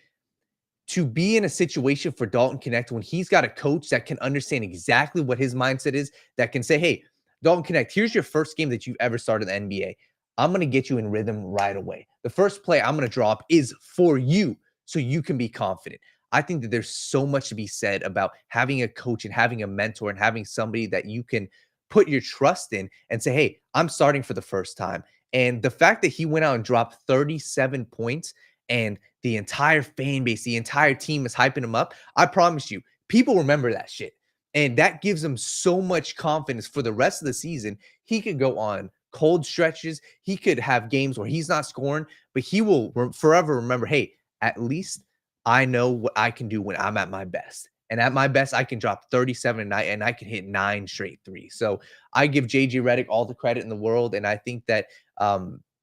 to be in a situation for Dalton Knecht when he's got a coach that can understand exactly what his mindset is, that can say, hey, Dalton Knecht, here's your first game that you've ever started in the NBA. I'm going to get you in rhythm right away. The first play I'm going to draw up is for you so you can be confident. I think that there's so much to be said about having a coach and having a mentor and having somebody that you can put your trust in and say, hey, I'm starting for the first time. And the fact that he went out and dropped 37 points and the entire fan base, the entire team is hyping him up, I promise you, people remember that shit. And that gives him so much confidence for the rest of the season. He could go on cold stretches. He could have games where he's not scoring, but he will forever remember, hey, at least I know what I can do when I'm at my best. And at my best, I can drop 37 a night and I can hit 9 straight threes. So I give JJ Redick all the credit in the world. And I think that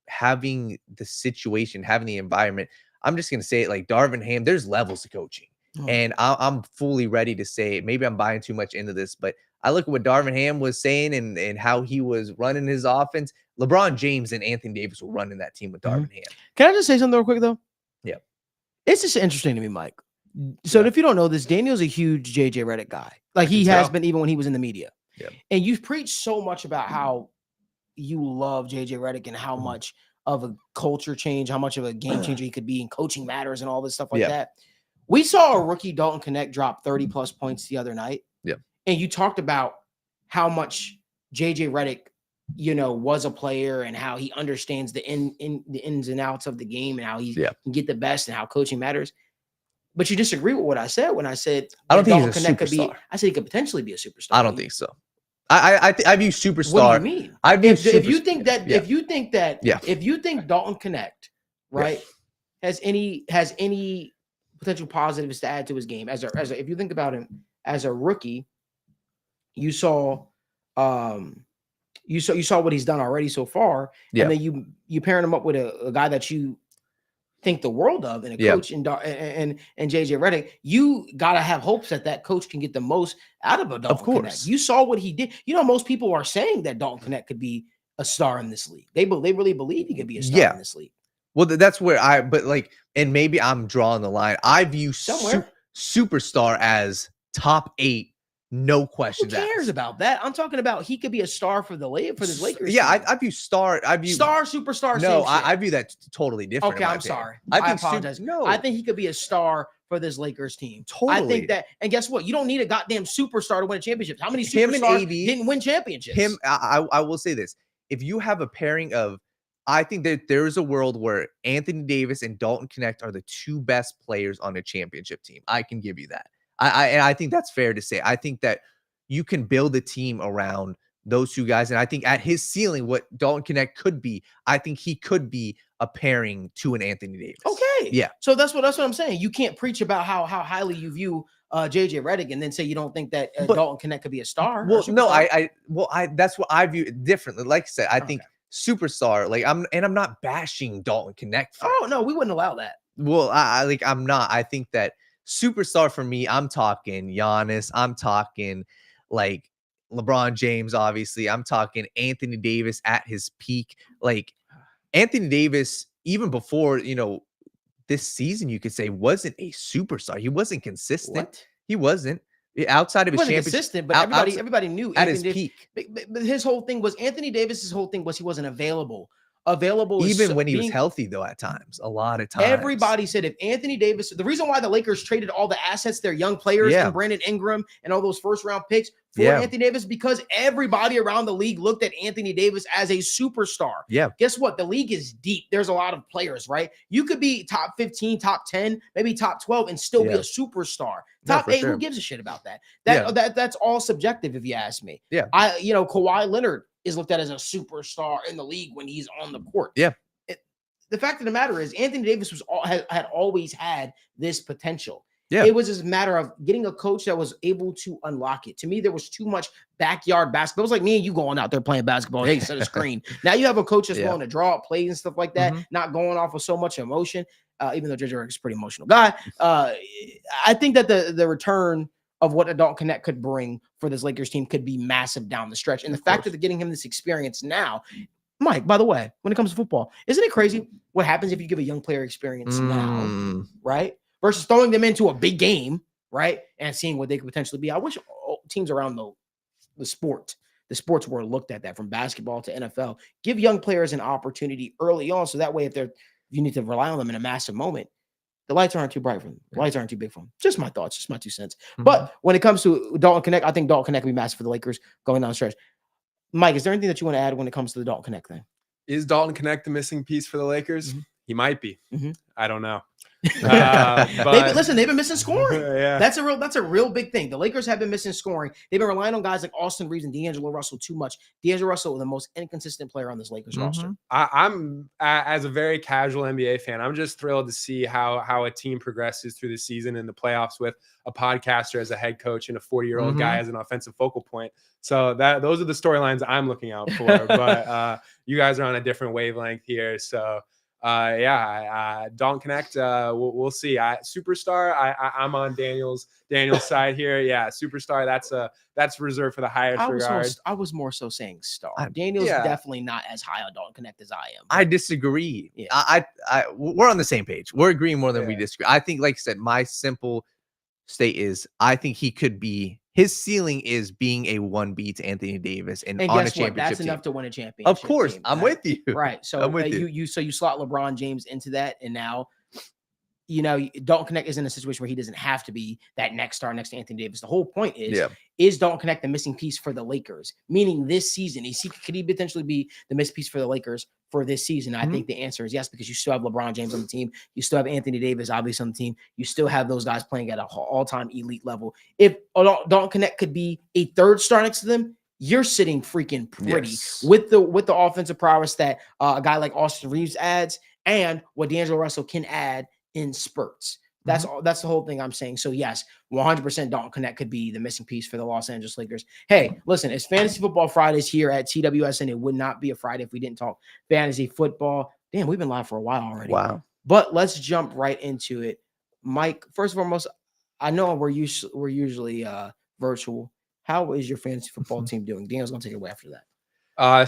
having the situation, having the environment, I'm just going to say it like Darvin Ham, there's levels to coaching. And I'm fully ready to say, maybe I'm buying too much into this, but I look at what Darvin Ham was saying and how he was running his offense. LeBron James and Anthony Davis were running that team with Darvin Ham. Can I just say something real quick, though? Yeah. It's just interesting to me, Mike. So if you don't know this, Daniel's a huge JJ Redick guy. Like he has been even when he was in the media. Yeah. And you've preached so much about how you love JJ Redick and how much of a culture change, how much of a game changer he could be, and coaching matters and all this stuff like that. We saw a rookie Dalton Knecht drop 30+ points the other night. Yeah. And you talked about how much JJ Redick, was a player and how he understands the ins and outs of the game and how he can get the best and how coaching matters. But you disagree with what I said when I said I don't think Dalton he's a Knecht could be. superstar. I said he could potentially be a superstar. I don't think so. I view superstar. What do you mean? If you think that Yeah. if you think Dalton Knecht, right, has any potential positives to add to his game as a if you think about him as a rookie, you saw what he's done already so far, and then you pairing him up with a guy that you think the world of and a coach and JJ Redick, you gotta have hopes that coach can get the most out of a Dalton Knecht. You saw what he did. Most people are saying that Dalton Knecht could be a star in this league. They really believe he could be a star in this league. Well, that's where and maybe I'm drawing the line. I view superstar as top 8. No questions. Who cares about that? I'm talking about he could be a star for this Lakers. Yeah, team. I view star. Superstar. No, I view that totally different. Okay, I'm sorry. I apologize. I think he could be a star for this Lakers team. Totally. I think that, and guess what? You don't need a goddamn superstar to win a championship. How many superstars didn't win championships? I will say this: if you have a pairing of, I think that there is a world where Anthony Davis and Dalton Knecht are the 2 best players on a championship team. I can give you that. I think that's fair to say. I think that you can build a team around those 2 guys. And I think at his ceiling, what Dalton Knecht could be, I think he could be a pairing to an Anthony Davis. Okay. Yeah. So that's what I'm saying. You can't preach about how highly you view JJ Redick and then say you don't think that Dalton Knecht could be a star. Well, no, that's what I view it differently. Like I said, I think superstar. Like I'm not bashing Dalton Knecht. Oh no, we wouldn't allow that. Well, I'm not. I think that superstar for me, I'm talking Giannis. I'm talking like LeBron James, obviously. I'm talking Anthony Davis at his peak. Like Anthony Davis, even before, this season, you could say wasn't a superstar. He wasn't consistent. What? He wasn't. Outside of He his wasn't championship, consistent, but everybody knew at Anthony his peak. But his whole thing was Anthony Davis's whole thing was he wasn't available. Available Even when he was healthy, though, at times, a lot of times. Everybody said if Anthony Davis, the reason why the Lakers traded all the assets, their young players, and Brandon Ingram and all those first round picks for Anthony Davis, because everybody around the league looked at Anthony Davis as a superstar. Yeah. Guess what? The league is deep. There's a lot of players, right? You could be top 15, top 10, maybe top 12 and still be a superstar. Top 8, who gives a shit about that? That's all subjective if you ask me. Yeah. Kawhi Leonard is looked at as a superstar in the league when he's on the court. Yeah. The fact of the matter is Anthony Davis had always had this potential. Yeah. It was just a matter of getting a coach that was able to unlock it. To me, there was too much backyard basketball. It was like me and you going out there playing basketball. Hey, set a screen. Now you have a coach that's willing to draw up plays and stuff like that, not going off of so much emotion, even though JJ is a pretty emotional guy. I think that the return of what Dalton Knecht could bring for this Lakers team could be massive down the stretch. And the fact that they're getting him this experience now, Mike, by the way, when it comes to football, isn't it crazy what happens if you give a young player experience now, right? Versus throwing them into a big game, right? And seeing what they could potentially be. I wish teams around the sports were looked at that from basketball to NFL. Give young players an opportunity early on. So that way, if you need to rely on them in a massive moment, the lights aren't too bright for them. The lights aren't too big for them. Just my thoughts, just my 2 cents. But when it comes to Dalton Knecht, I think Dalton Knecht will be massive for the Lakers going down the stretch. Mike, is there anything that you want to add when it comes to the Dalton Knecht thing? Is Dalton Knecht the missing piece for the Lakers? He might be. I don't know. But they've been missing scoring. Yeah. That's a real big thing. The Lakers have been missing scoring. They've been relying on guys like Austin Reeves and D'Angelo Russell too much. D'Angelo Russell, the most inconsistent player on this Lakers roster. I'm as a very casual NBA fan, I'm just thrilled to see how a team progresses through the season and the playoffs with a podcaster as a head coach and a 40-year-old guy as an offensive focal point. So those are the storylines I'm looking out for. But you guys are on a different wavelength here. So Dalton Knecht, we'll see. Superstar, I'm on Daniel's side here. Yeah, superstar, that's reserved for the highest regard. I was more so saying star. Daniel's definitely not as high on Dalton Knecht as I am. I disagree. Yeah. We're on the same page. We're agreeing more than we disagree. I think, like I said, my simple state is I think he could be. His ceiling is being a 1B to Anthony Davis and on a championship That's team. enough to win a championship. Of course, team, I'm right? with you. Right. So I'm with you. You slot LeBron James into that, and now Dalton Knecht is in a situation where he doesn't have to be that next star next to Anthony Davis. The whole point is Dalton Knecht the missing piece for the Lakers? Meaning this season, could he potentially be the missing piece for the Lakers for this season? I think the answer is yes, because you still have LeBron James on the team. You still have Anthony Davis, obviously, on the team. You still have those guys playing at an all-time elite level. If Dalton Knecht could be a third star next to them, you're sitting freaking pretty with the offensive prowess that a guy like Austin Reeves adds and what D'Angelo Russell can add in spurts. That's all. That's the whole thing I'm saying. So yes, 100% Dalton Knecht could be the missing piece for the Los Angeles Lakers. Hey, listen, it's Fantasy Football Fridays here at TWSN. It would not be a Friday if we didn't talk fantasy football. Damn, we've been live for a while already. Wow. But let's jump right into it. Mike, first and foremost, I know we're usually virtual. How is your fantasy football team doing? Daniel's gonna take it away after that.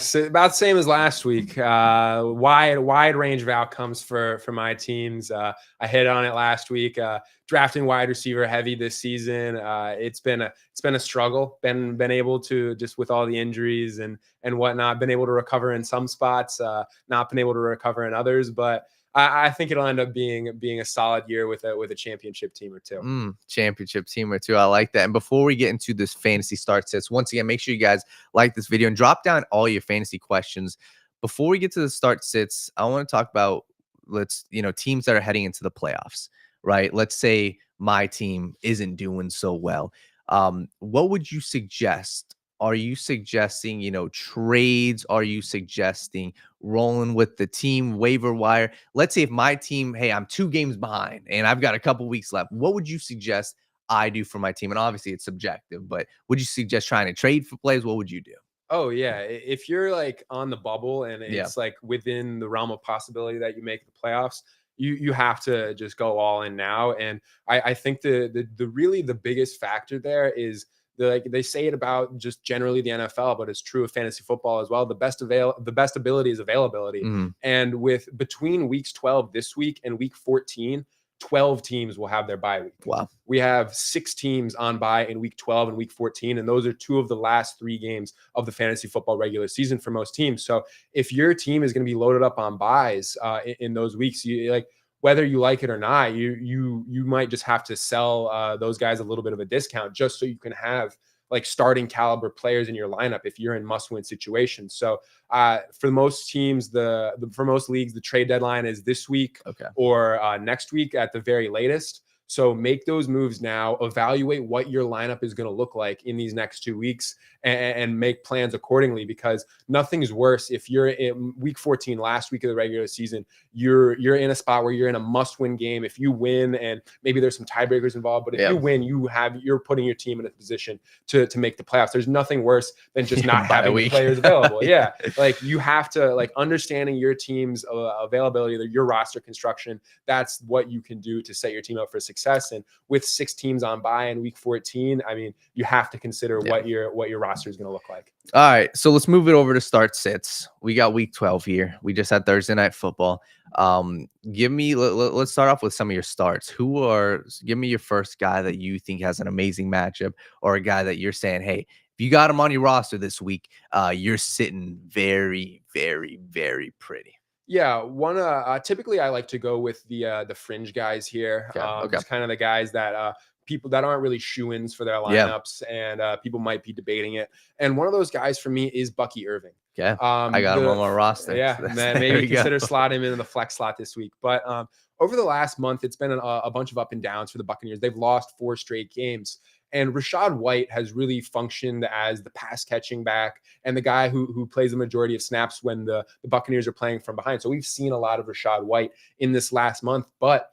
So about the same as last week. Wide range of outcomes for my teams. I hit on it last week. Drafting wide receiver heavy this season. It's been a struggle. Been able to, just with all the injuries and whatnot, been able to recover in some spots. Not been able to recover in others, but I think it'll end up being a solid year with a championship team or two. Championship team or two. I like that. And before we get into this fantasy start sets, once again, make sure you guys like this video and drop down all your fantasy questions. Before we get to the start sits, I want to talk about teams that are heading into the playoffs, right? Let's say my team isn't doing so well. What would you suggest? Are you suggesting, trades? Are you suggesting rolling with the team waiver wire? Let's say if my team, hey, I'm 2 games behind and I've got a couple weeks left. What would you suggest I do for my team? And obviously it's subjective, but would you suggest trying to trade for plays? What would you do? Oh yeah, if you're like on the bubble and Yeah. it's like within the realm of possibility that you make the playoffs, you have to just go all in now. And I think the really the biggest factor there is like they say it about just generally the NFL, but it's true of fantasy football as well. The best ability is availability. Mhm. And with between weeks 12 this week and week 14, 12 teams will have their bye week. Wow. We have 6 teams on bye in week 12 and week 14, and those are 2 of the last 3 games of the fantasy football regular season for most teams. So if your team is going to be loaded up on buys in those weeks, you like whether you like it or not, you might just have to sell those guys a little bit of a discount just so you can have like starting caliber players in your lineup if you're in must-win situations. So for most teams, for most leagues, the trade deadline is this week or next week at the very latest. So make those moves now, evaluate what your lineup is going to look like in these next 2 weeks and make plans accordingly, because nothing's worse if you're in week 14, last week of the regular season, you're in a spot where you're in a must-win game. If you win, and maybe there's some tiebreakers involved, but if you win, you're putting your team in a position to make the playoffs. There's nothing worse than just not having the players available. Yeah. Like you have to like understanding your team's availability, your roster construction. That's what you can do to set your team up for success. And with 6 teams on bye in week 14, I mean, you have to consider what your roster is going to look like. All right, so let's move it over to start sits. We got week 12 here. We just had Thursday night football. Let's start off with some of your starts. Give me your first guy that you think has an amazing matchup, or a guy that you're saying, hey, if you got him on your roster this week, you're sitting very, very, very pretty. Yeah, typically I like to go with the fringe guys here. Just kind of the guys that people that aren't really shoo-ins for their lineups, and people might be debating it. And one of those guys for me is Bucky Irving. Yeah, I got him on my roster. Yeah, maybe consider slot him into the flex slot this week. But over the last month, it's been a bunch of up and downs for the Buccaneers. They've lost 4 straight games. And Rachaad White has really functioned as the pass catching back and the guy who plays the majority of snaps when the Buccaneers are playing from behind. So we've seen a lot of Rachaad White in this last month, but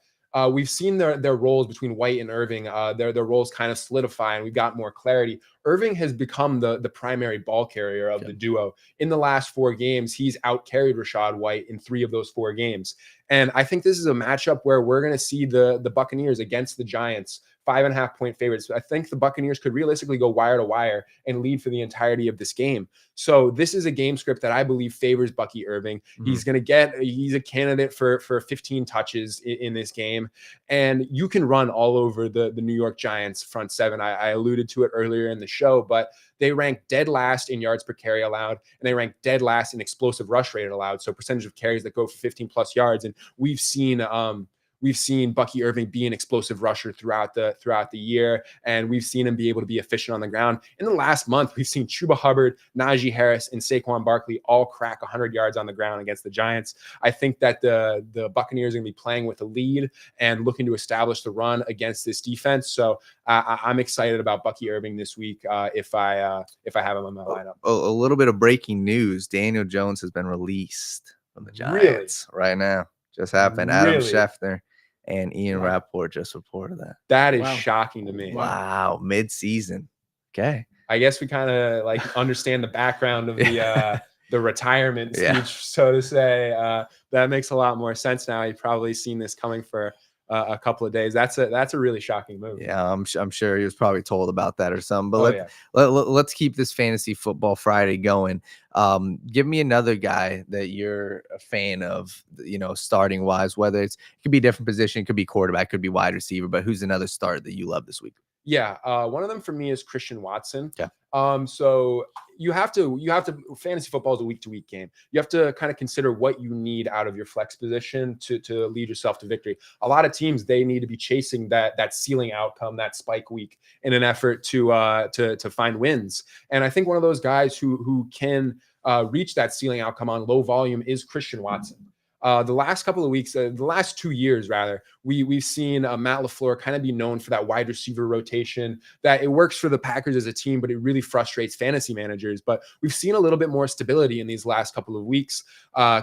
we've seen their roles between White and Irving, their roles kind of solidify, and we've got more clarity. Irving has become the primary ball carrier of the duo. In the last 4 games, he's out-carried Rachaad White in 3 of those 4 games. And I think this is a matchup where we're going to see the Buccaneers against the Giants, 5.5-point favorites. I think the Buccaneers could realistically go wire to wire and lead for the entirety of this game. So this is a game script that I believe favors Bucky Irving. Mm-hmm. He's a candidate for 15 touches in this game. And you can run all over the New York Giants front 7. I alluded to it earlier in the show, but they rank dead last in yards per carry allowed, and they rank dead last in explosive rush rate allowed. So percentage of carries that go for 15 plus yards. And we've seen Bucky Irving be an explosive rusher throughout the year, and we've seen him be able to be efficient on the ground. In the last month, we've seen Chuba Hubbard, Najee Harris, and Saquon Barkley all crack 100 yards on the ground against the Giants. I think that the Buccaneers are going to be playing with a lead and looking to establish the run against this defense. So I'm excited about Bucky Irving this week if I have him in my lineup. A little bit of breaking news: Daniel Jones has been released from the Giants right now. Just happened. Adam Schefter and Ian Rappaport just reported that. That is shocking to me. Wow, mid-season. Okay. I guess we kind of like understand the background of the retirement speech, so to say. That makes a lot more sense now. You've probably seen this coming for a couple of days. That's a really shocking move. Yeah, I'm sure he was probably told about that or something. But let's keep this fantasy football Friday going. Give me another guy that you're a fan of, starting wise, whether it could be a different position, could be quarterback, could be wide receiver, but who's another start that you love this week? Yeah. One of them for me is Christian Watson. Yeah. So you have to fantasy football is a week-to-week game. You have to kind of consider what you need out of your flex position to lead yourself to victory. A lot of teams, they need to be chasing that ceiling outcome, that spike week, in an effort to find wins. And I think one of those guys who can reach that ceiling outcome on low volume is Christian Watson. The last couple of weeks, the last 2 years rather, we've seen Matt LaFleur kind of be known for that wide receiver rotation, that it works for the Packers as a team, but it really frustrates fantasy managers. But we've seen a little bit more stability in these last couple of weeks.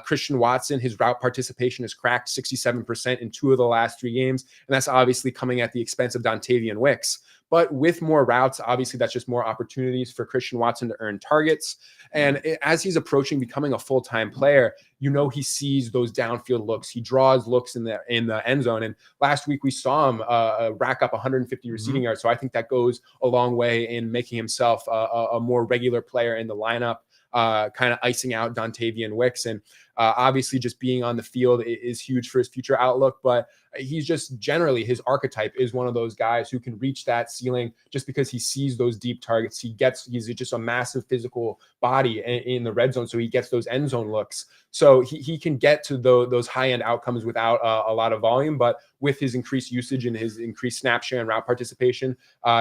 Christian Watson, his route participation has cracked 67% in 2 of the last 3 games, and that's obviously coming at the expense of Dontavian Wicks. But with more routes, obviously that's just more opportunities for Christian Watson to earn targets. And as he's approaching becoming a full-time player, he sees those downfield looks. He draws looks in the end zone. And last week we saw him rack up 150 receiving yards. So I think that goes a long way in making himself a more regular player in the lineup, kind of icing out Dontavian Wicks. And obviously just being on the field is huge for his future outlook, but he's just generally, his archetype is one of those guys who can reach that ceiling just because he sees those deep targets. He's just a massive physical body in the red zone. So he gets those end zone looks. So he can get to those high end outcomes without a lot of volume, but with his increased usage and his increased snap share and route participation,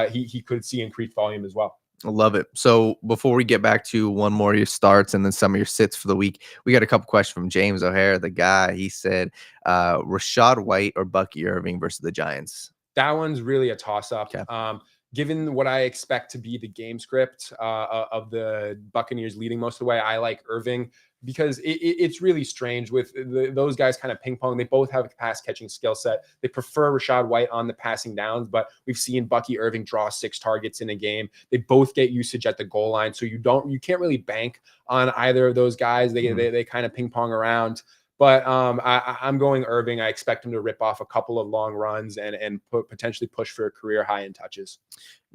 he could see increased volume as well. I love it. So before we get back to one more of your starts and then some of your sits for the week, we got a couple questions from James O'Hara, the guy. He said, Rachaad White or Bucky Irving versus the Giants? That one's really a toss-up. Okay. Given what I expect to be the game script of the Buccaneers leading most of the way, I like Irving because it's really strange with those guys kind of ping pong. They both have a pass catching skill set. They prefer Rachaad White on the passing downs, but we've seen Bucky Irving draw 6 targets in a game. They both get usage at the goal line, so you can't really bank on either of those guys. They kind of ping pong around. But I'm going Irving. I expect him to rip off a couple of long runs and potentially push for a career high in touches.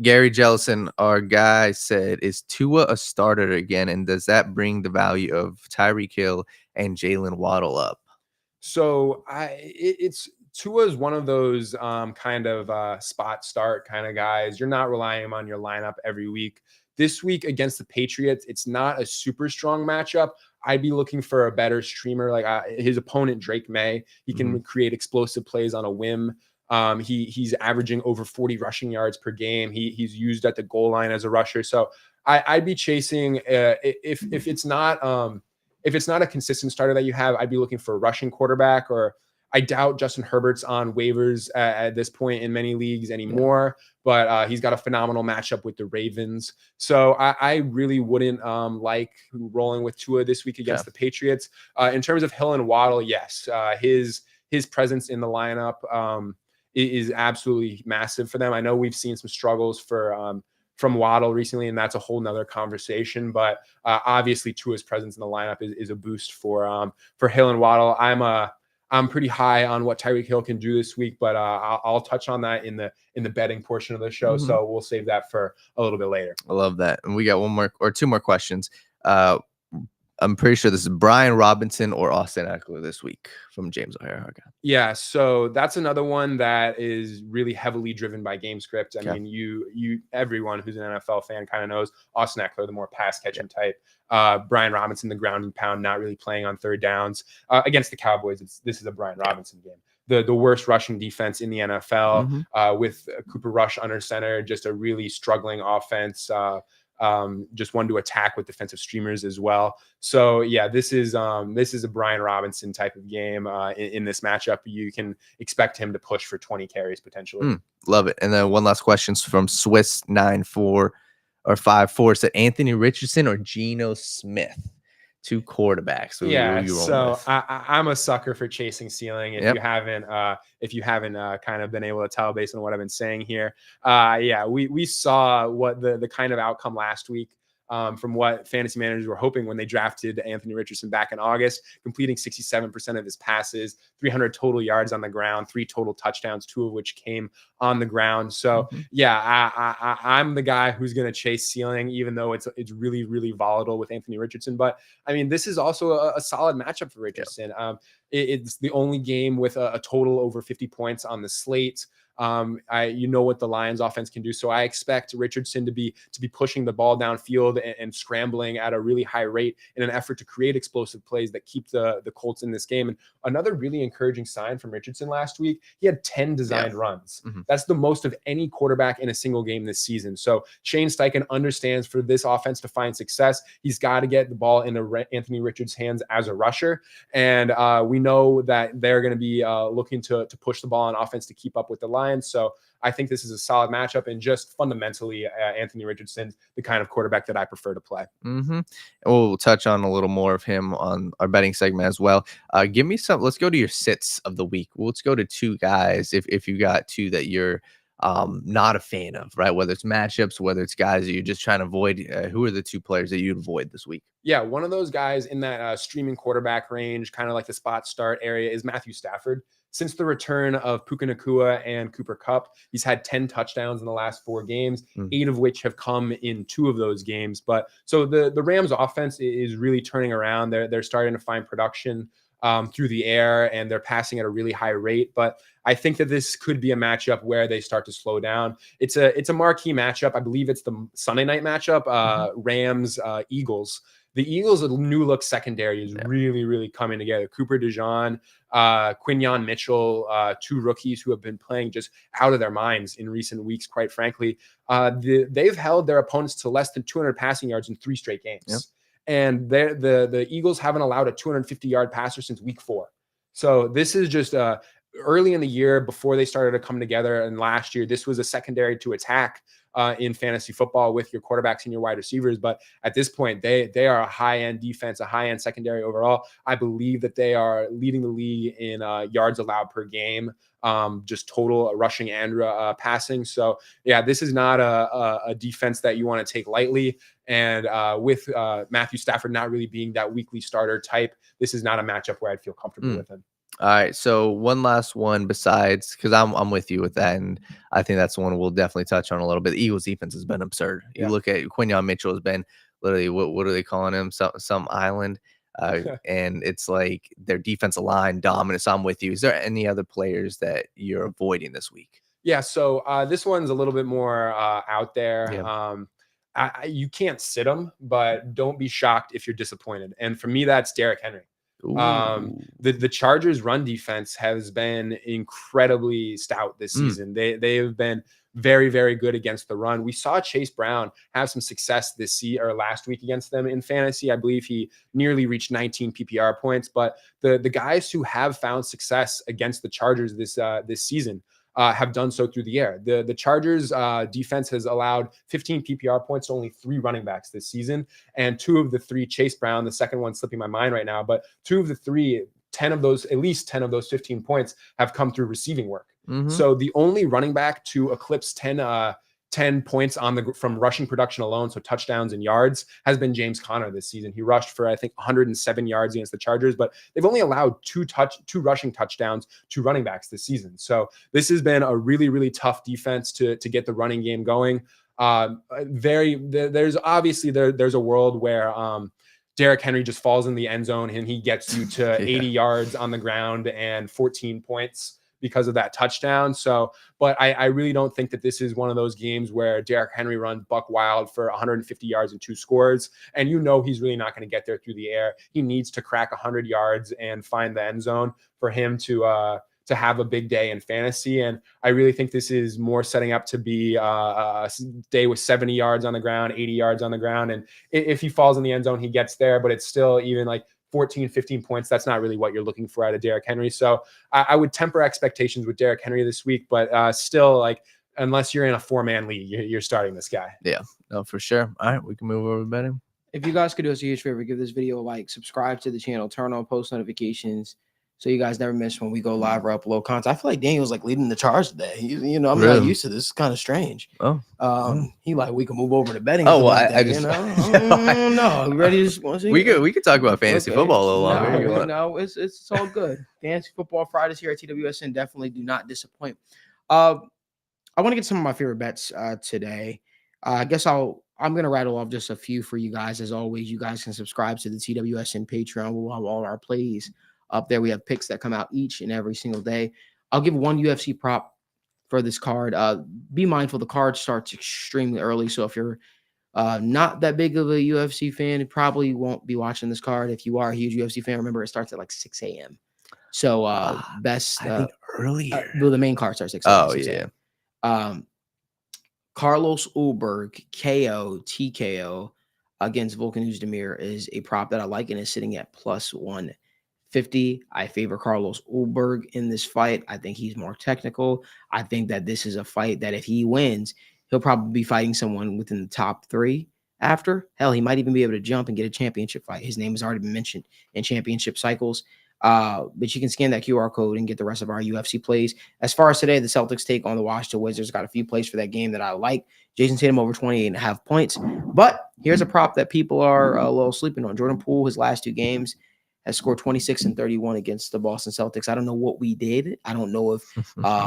Gary Jellison, our guy, said, is Tua a starter again? And does that bring the value of Tyreek Hill and Jalen Waddle up? So Tua is one of those kind of spot start kind of guys. You're not relying on your lineup every week. This week against the Patriots, it's not a super strong matchup. I'd be looking for a better streamer like his opponent, Drake May. He can create explosive plays on a whim. He's averaging over 40 rushing yards per game. He's used at the goal line as a rusher. So I'd be chasing if it's not a consistent starter that you have, I'd be looking for a rushing quarterback. Or I doubt Justin Herbert's on waivers at this point in many leagues anymore, but he's got a phenomenal matchup with the Ravens. So I really wouldn't like rolling with Tua this week against the Patriots. In terms of Hill and Waddle, yes, his presence in the lineup is absolutely massive for them. I know we've seen some struggles from Waddle recently, and that's a whole nother conversation. But obviously, Tua's presence in the lineup is a boost for Hill and Waddle. I'm pretty high on what Tyreek Hill can do this week, but I'll touch on that in the betting portion of the show. So we'll save that for a little bit later. I love that. And we got one more or two more questions. I'm pretty sure this is Brian Robinson or Austin Eckler this week from James O'Hara. Okay. Yeah, so that's another one that is really heavily driven by game script. I mean, you everyone who's an NFL fan kind of knows Austin Eckler, the more pass catching type. Brian Robinson, the ground and pound, not really playing on third downs. Against the Cowboys, this is a Brian Robinson game. The worst rushing defense in the NFL, with Cooper Rush under center, just a really struggling offense. Just one to attack with defensive streamers as well. So yeah, this is a Brian Robinson type of game in this matchup. You can expect him to push for 20 carries potentially. Love it. And then one last question from Swiss 54 said Anthony Richardson or Geno Smith, 2 quarterbacks. So I'm a sucker for chasing ceiling. If you haven't kind of been able to tell based on what I've been saying here, we saw what the kind of outcome last week. From what fantasy managers were hoping when they drafted Anthony Richardson back in August, completing 67% of his passes, 300 total yards on the ground, 3 total touchdowns, 2 of which came on the ground. So I'm the guy who's going to chase ceiling, even though it's really, really volatile with Anthony Richardson. But I mean, this is also a solid matchup for Richardson. It's the only game with a total over 50 points on the slate. What the Lions offense can do. So I expect Richardson to be pushing the ball downfield and scrambling at a really high rate in an effort to create explosive plays that keep the Colts in this game. And another really encouraging sign from Richardson last week, he had 10 designed runs. That's the most of any quarterback in a single game this season. So Shane Steichen understands for this offense to find success, he's got to get the ball into Anthony Richards' hands as a rusher. And we know that they're going to be looking to push the ball on offense to keep up with the Lions. So I think this is a solid matchup, and just fundamentally, Anthony Richardson's the kind of quarterback that I prefer to play. We'll touch on a little more of him on our betting segment as well. Give me some. Let's go to your sits of the week. Let's go to 2 guys if you got 2 that you're not a fan of, right? Whether it's matchups, whether it's guys that you're just trying to avoid. Who are the 2 players that you'd avoid this week? Yeah, one of those guys in that streaming quarterback range, kind of like the spot start area, is Matthew Stafford. Since the return of Puka Nacua and Cooper Kupp, he's had 10 touchdowns in the last 4 games, 8 of which have come in 2 of those games. But so the Rams offense is really turning around. They're starting to find production through the air, and they're passing at a really high rate. But I think that this could be a matchup where they start to slow down. It's a marquee matchup. I believe it's the Sunday night matchup, Rams, Eagles. The Eagles' new look secondary is really, really coming together. Cooper DeJean, Quinyon Mitchell, 2 rookies who have been playing just out of their minds in recent weeks, quite frankly. They've held their opponents to less than 200 passing yards in 3 straight games. Yep. And the Eagles haven't allowed a 250-yard passer since week 4. So this is just early in the year before they started to come together. And last year, this was a secondary to attack in fantasy football with your quarterbacks and your wide receivers. But at this point, they are a high-end defense, a high-end secondary overall. I believe that they are leading the league in yards allowed per game, just total rushing and passing. So yeah, this is not a defense that you want to take lightly. And with Matthew Stafford not really being that weekly starter type, this is not a matchup where I'd feel comfortable with him. All right, so one last one besides, because I'm with you with that, and I think that's one we'll definitely touch on a little bit. The Eagles defense has been absurd. You look at Quinyon Mitchell has been literally, what are they calling him? Some island, and it's like their defensive line dominant. So I'm with you. Is there any other players that you're avoiding this week? Yeah, so this one's a little bit more out there. Yeah. You can't sit them, but don't be shocked if you're disappointed. And for me, that's Derrick Henry. The Chargers run defense has been incredibly stout this season. They have been very, very good against the run. We saw Chase Brown have some success last week against them in fantasy. I believe he nearly reached 19 PPR points, but the guys who have found success against the Chargers this season have done so through the air. The Chargers defense has allowed 15 PPR points to only 3 running backs this season, and 2 of the 3, Chase Brown, the second one slipping my mind right now, but 2 of the 3, at least 10 of those 15 points have come through receiving work. So the only running back to eclipse 10 points from rushing production alone, so touchdowns and yards, has been James Conner this season. He rushed for, I think, 107 yards against the Chargers, but they've only allowed 2 rushing touchdowns to running backs this season. So this has been a really, really tough defense to get the running game going. There's a world where Derrick Henry just falls in the end zone and he gets you to 80 yards on the ground and 14 points because of that touchdown. So, but I really don't think that this is one of those games where Derrick Henry runs buck wild for 150 yards and 2 scores. And he's really not going to get there through the air. He needs to crack 100 yards and find the end zone for him to have a big day in fantasy. And I really think this is more setting up to be a day with 70 yards on the ground, 80 yards on the ground. And if he falls in the end zone, he gets there, but it's still even like 14, 15 points. That's not really what you're looking for out of Derrick Henry. So I would temper expectations with Derrick Henry this week, but still, like, unless you're in a 4-man league, you're starting this guy. Yeah, no, for sure. All right, we can move over to betting. If you guys could do us a huge favor, give this video a like, subscribe to the channel, turn on post notifications so you guys never miss when we go live or upload content. I feel like Daniel's like leading the charge today. I'm not used to this. It's kind of strange. He we can move over to betting. Oh, well, I just no. You ready to we could talk about fantasy football a little longer. No, it's all good. Fantasy football Fridays here at TWSN definitely do not disappoint. I want to get some of my favorite bets today. I guess I'm going to rattle off just a few for you guys. As always, you guys can subscribe to the TWSN Patreon. We'll have all our plays up there. We have picks that come out each and every single day. I'll give one UFC prop for this card. Be mindful, the card starts extremely early. So if you're not that big of a UFC fan, you probably won't be watching this card. If you are a huge UFC fan, remember it starts at like 6 a.m. So I think earlier. The main card starts at 6 Oh, 6 yeah. a.m. Carlos Ulberg, KO, TKO against Volkan Oezdemir is a prop that I like, and is sitting at plus 150. I favor Carlos Ulberg in this fight. I think he's more technical. I think that this is a fight that if he wins, he'll probably be fighting someone within the top 3 after. Hell, he might even be able to jump and get a championship fight. His name has already been mentioned in championship cycles. But you can scan that QR code and get the rest of our UFC plays. As far as today, the Celtics take on the Washington Wizards. Got a few plays for that game that I like. Jason Tatum over 28.5 points. But here's a prop that people are a little sleeping on. Jordan Poole, his last 2 games, has scored 26 and 31 against the Boston Celtics. I don't know what we did. I don't know if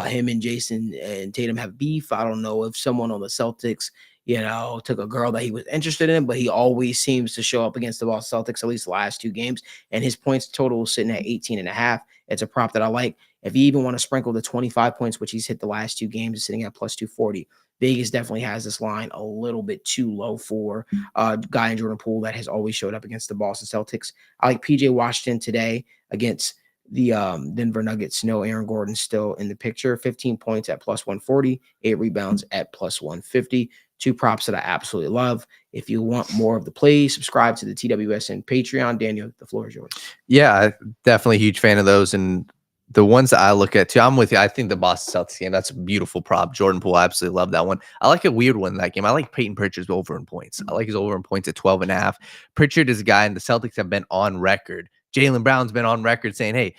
him and Jason and Tatum have beef. I don't know if someone on the Celtics, took a girl that he was interested in, but he always seems to show up against the Boston Celtics, at least the last 2 games. And his points total is sitting at 18.5. It's a prop that I like. If you even want to sprinkle the 25 points, which he's hit the last 2 games, is sitting at plus 240. Vegas definitely has this line a little bit too low for a guy in Jordan Poole that has always showed up against the Boston Celtics. I like PJ Washington today against the Denver Nuggets. No Aaron Gordon still in the picture. 15 points at plus 140, 8 rebounds at plus 150. 2 props that I absolutely love. If you want more of the plays, subscribe to the TWSN Patreon. Daniel, the floor is yours. Yeah, definitely a huge fan of those. And the ones that I look at too, I'm with you. I think the Boston Celtics game, that's a beautiful prop. Jordan Poole, I absolutely love that one. I like a weird one in that game. I like Peyton Pritchard's over in points. I like his over in points at 12.5. Pritchard is a guy, and the Celtics have been on record. Jaylen Brown's been on record saying, hey,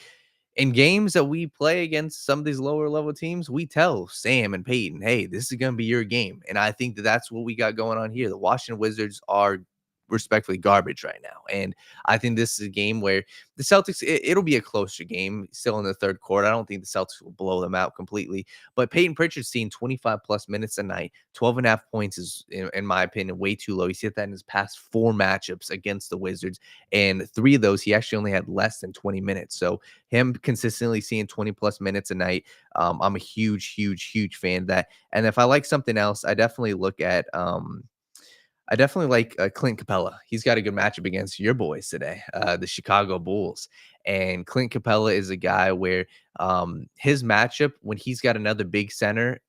in games that we play against some of these lower level teams, we tell Sam and Peyton, hey, this is going to be your game. And I think that that's what we got going on here. The Washington Wizards are respectfully garbage right now. And I think this is a game where the Celtics, it'll be a closer game still in the third quarter. I don't think the Celtics will blow them out completely, but Peyton Pritchard's seen 25 plus minutes a night. 12.5 points is, in my opinion, way too low. He's hit that in his past 4 matchups against the Wizards, and 3 of those, he actually only had less than 20 minutes. So him consistently seeing 20 plus minutes a night, I'm a huge fan of that. And if I like something else, I definitely look at, I definitely like Clint Capella. He's got a good matchup against your boys today, the Chicago Bulls. And Clint Capella is a guy where his matchup, when he's got another big center,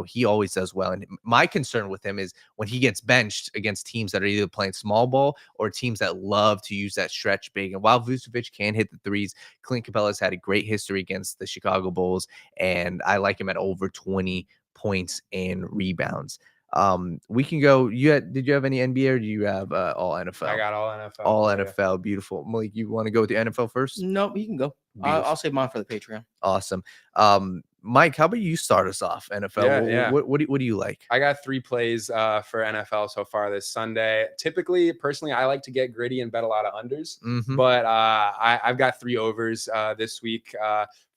he always does well. And my concern with him is when he gets benched against teams that are either playing small ball or teams that love to use that stretch big. And while Vucevic can hit the threes, Clint Capella's had a great history against the Chicago Bulls. And I like him at over 20 points and rebounds. We can go. Did you have any NBA or do you have all NFL? I got all NFL. All NFL. Beautiful. Malik, you want to go with the NFL first? No, you can go. I'll save mine for the Patreon. Awesome. Mike, how about you start us off? NFL. Yeah. What do you like? I got 3 plays for NFL so far this Sunday. Typically, personally, I like to get gritty and bet a lot of unders, but I've got 3 overs this week.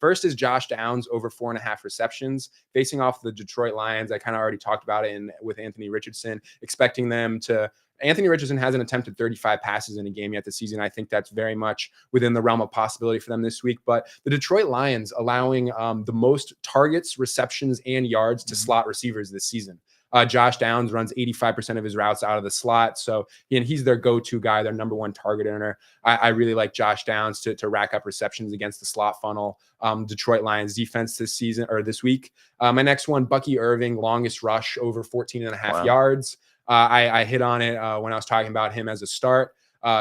First is Josh Downs over 4.5 receptions facing off the Detroit Lions. I kind of already talked about it with Anthony Richardson, expecting them to. Anthony Richardson hasn't attempted 35 passes in a game yet this season. I think that's very much within the realm of possibility for them this week. But the Detroit Lions allowing the most targets, receptions, and yards to slot receivers this season. Josh Downs runs 85% of his routes out of the slot. So he's their go-to guy, their number 1 target earner. I really like Josh Downs to rack up receptions against the slot funnel. Detroit Lions defense this week. My next one, Bucky Irving, longest rush over 14.5 yards. I hit on it when I was talking about him as a start.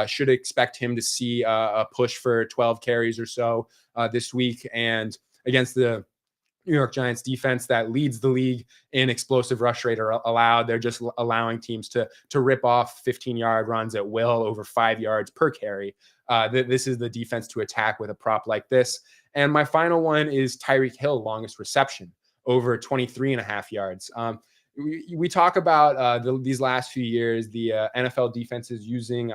Should expect him to see a push for 12 carries or so this week. And against the New York Giants defense that leads the league in explosive rush rate allowed. They're just allowing teams to rip off 15-yard runs at will over 5 yards per carry. This is the defense to attack with a prop like this. And my final one is Tyreek Hill, longest reception over 23.5 yards. We talk about these last few years, the NFL defenses using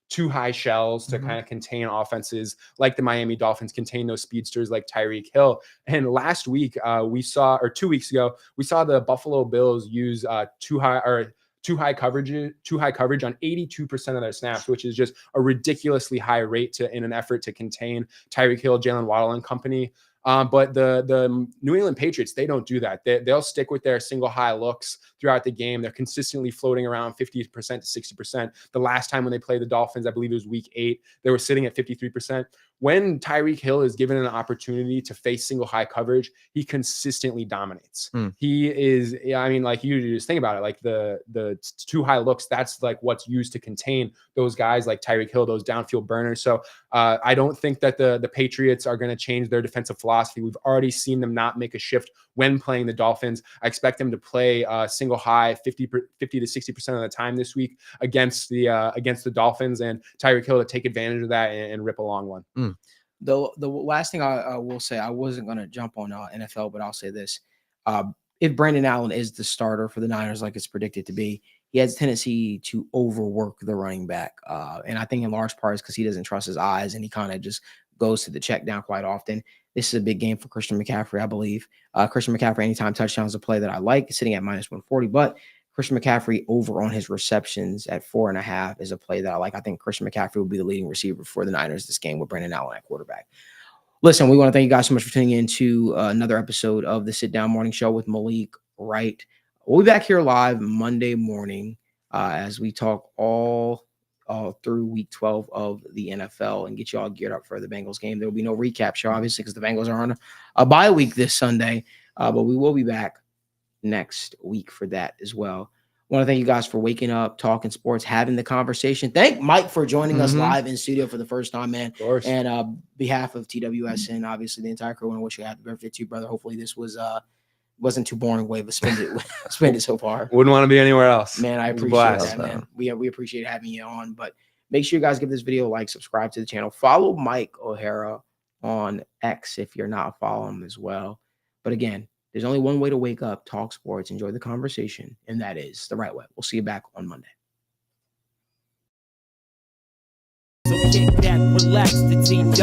too high shells to kind of contain offenses like the Miami Dolphins, contain those speedsters like Tyreek Hill. And last week 2 weeks ago, we saw the Buffalo Bills use too high coverage on 82% of their snaps, which is just a ridiculously high rate in an effort to contain Tyreek Hill, Jalen Waddle and company. But the New England Patriots, they don't do that. They'll stick with their single high looks throughout the game. They're consistently floating around 50% to 60%. The last time when they played the Dolphins, I believe it was week 8, they were sitting at 53%. When Tyreek Hill is given an opportunity to face single high coverage, he consistently dominates. He is, like you just think about it, like the too high looks, that's like what's used to contain those guys like Tyreek Hill, those downfield burners. So I don't think that the Patriots are going to change their defensive philosophy. We've already seen them not make a shift when playing the Dolphins. I expect them to play single high 50 to 60% of the time this week against the Dolphins, and Tyreek Hill to take advantage of that and rip a long one. The last thing I will say, I wasn't going to jump on NFL, but I'll say this. If Brandon Allen is the starter for the Niners like it's predicted to be, he has a tendency to overwork the running back. And I think in large part is because he doesn't trust his eyes and he kind of just goes to the check down quite often. This is a big game for Christian McCaffrey, I believe. Christian McCaffrey, anytime touchdown is a play that I like, sitting at minus 140. But Christian McCaffrey over on his receptions at 4.5 is a play that I like. I think Christian McCaffrey will be the leading receiver for the Niners this game with Brandon Allen at quarterback. Listen, we want to thank you guys so much for tuning in to another episode of the Sit Down Morning Show with Malik Wright. We'll be back here live Monday morning as we talk all through week 12 of the NFL and get you all geared up for the Bengals game. There will be no recap show, obviously, because the Bengals are on a bye week this Sunday, but we will be back next week for that as well. I want to thank you guys for waking up, talking sports, having the conversation. Thank Mike for joining us live in studio for the first time, man. Of course. And behalf of TWSN, obviously the entire crew, I want to wish you a happy birthday to you, brother. Hopefully this wasn't too boring way to spend it so far. Wouldn't want to be anywhere else. Man, I appreciate that, man. We appreciate having you on. But make sure you guys give this video a like, subscribe to the channel. Follow Mike O'Hara on X if you're not following him as well. But again, there's only one way to wake up, talk sports, enjoy the conversation, and that is the right way. We'll see you back on Monday. So kick that, relax, the TW.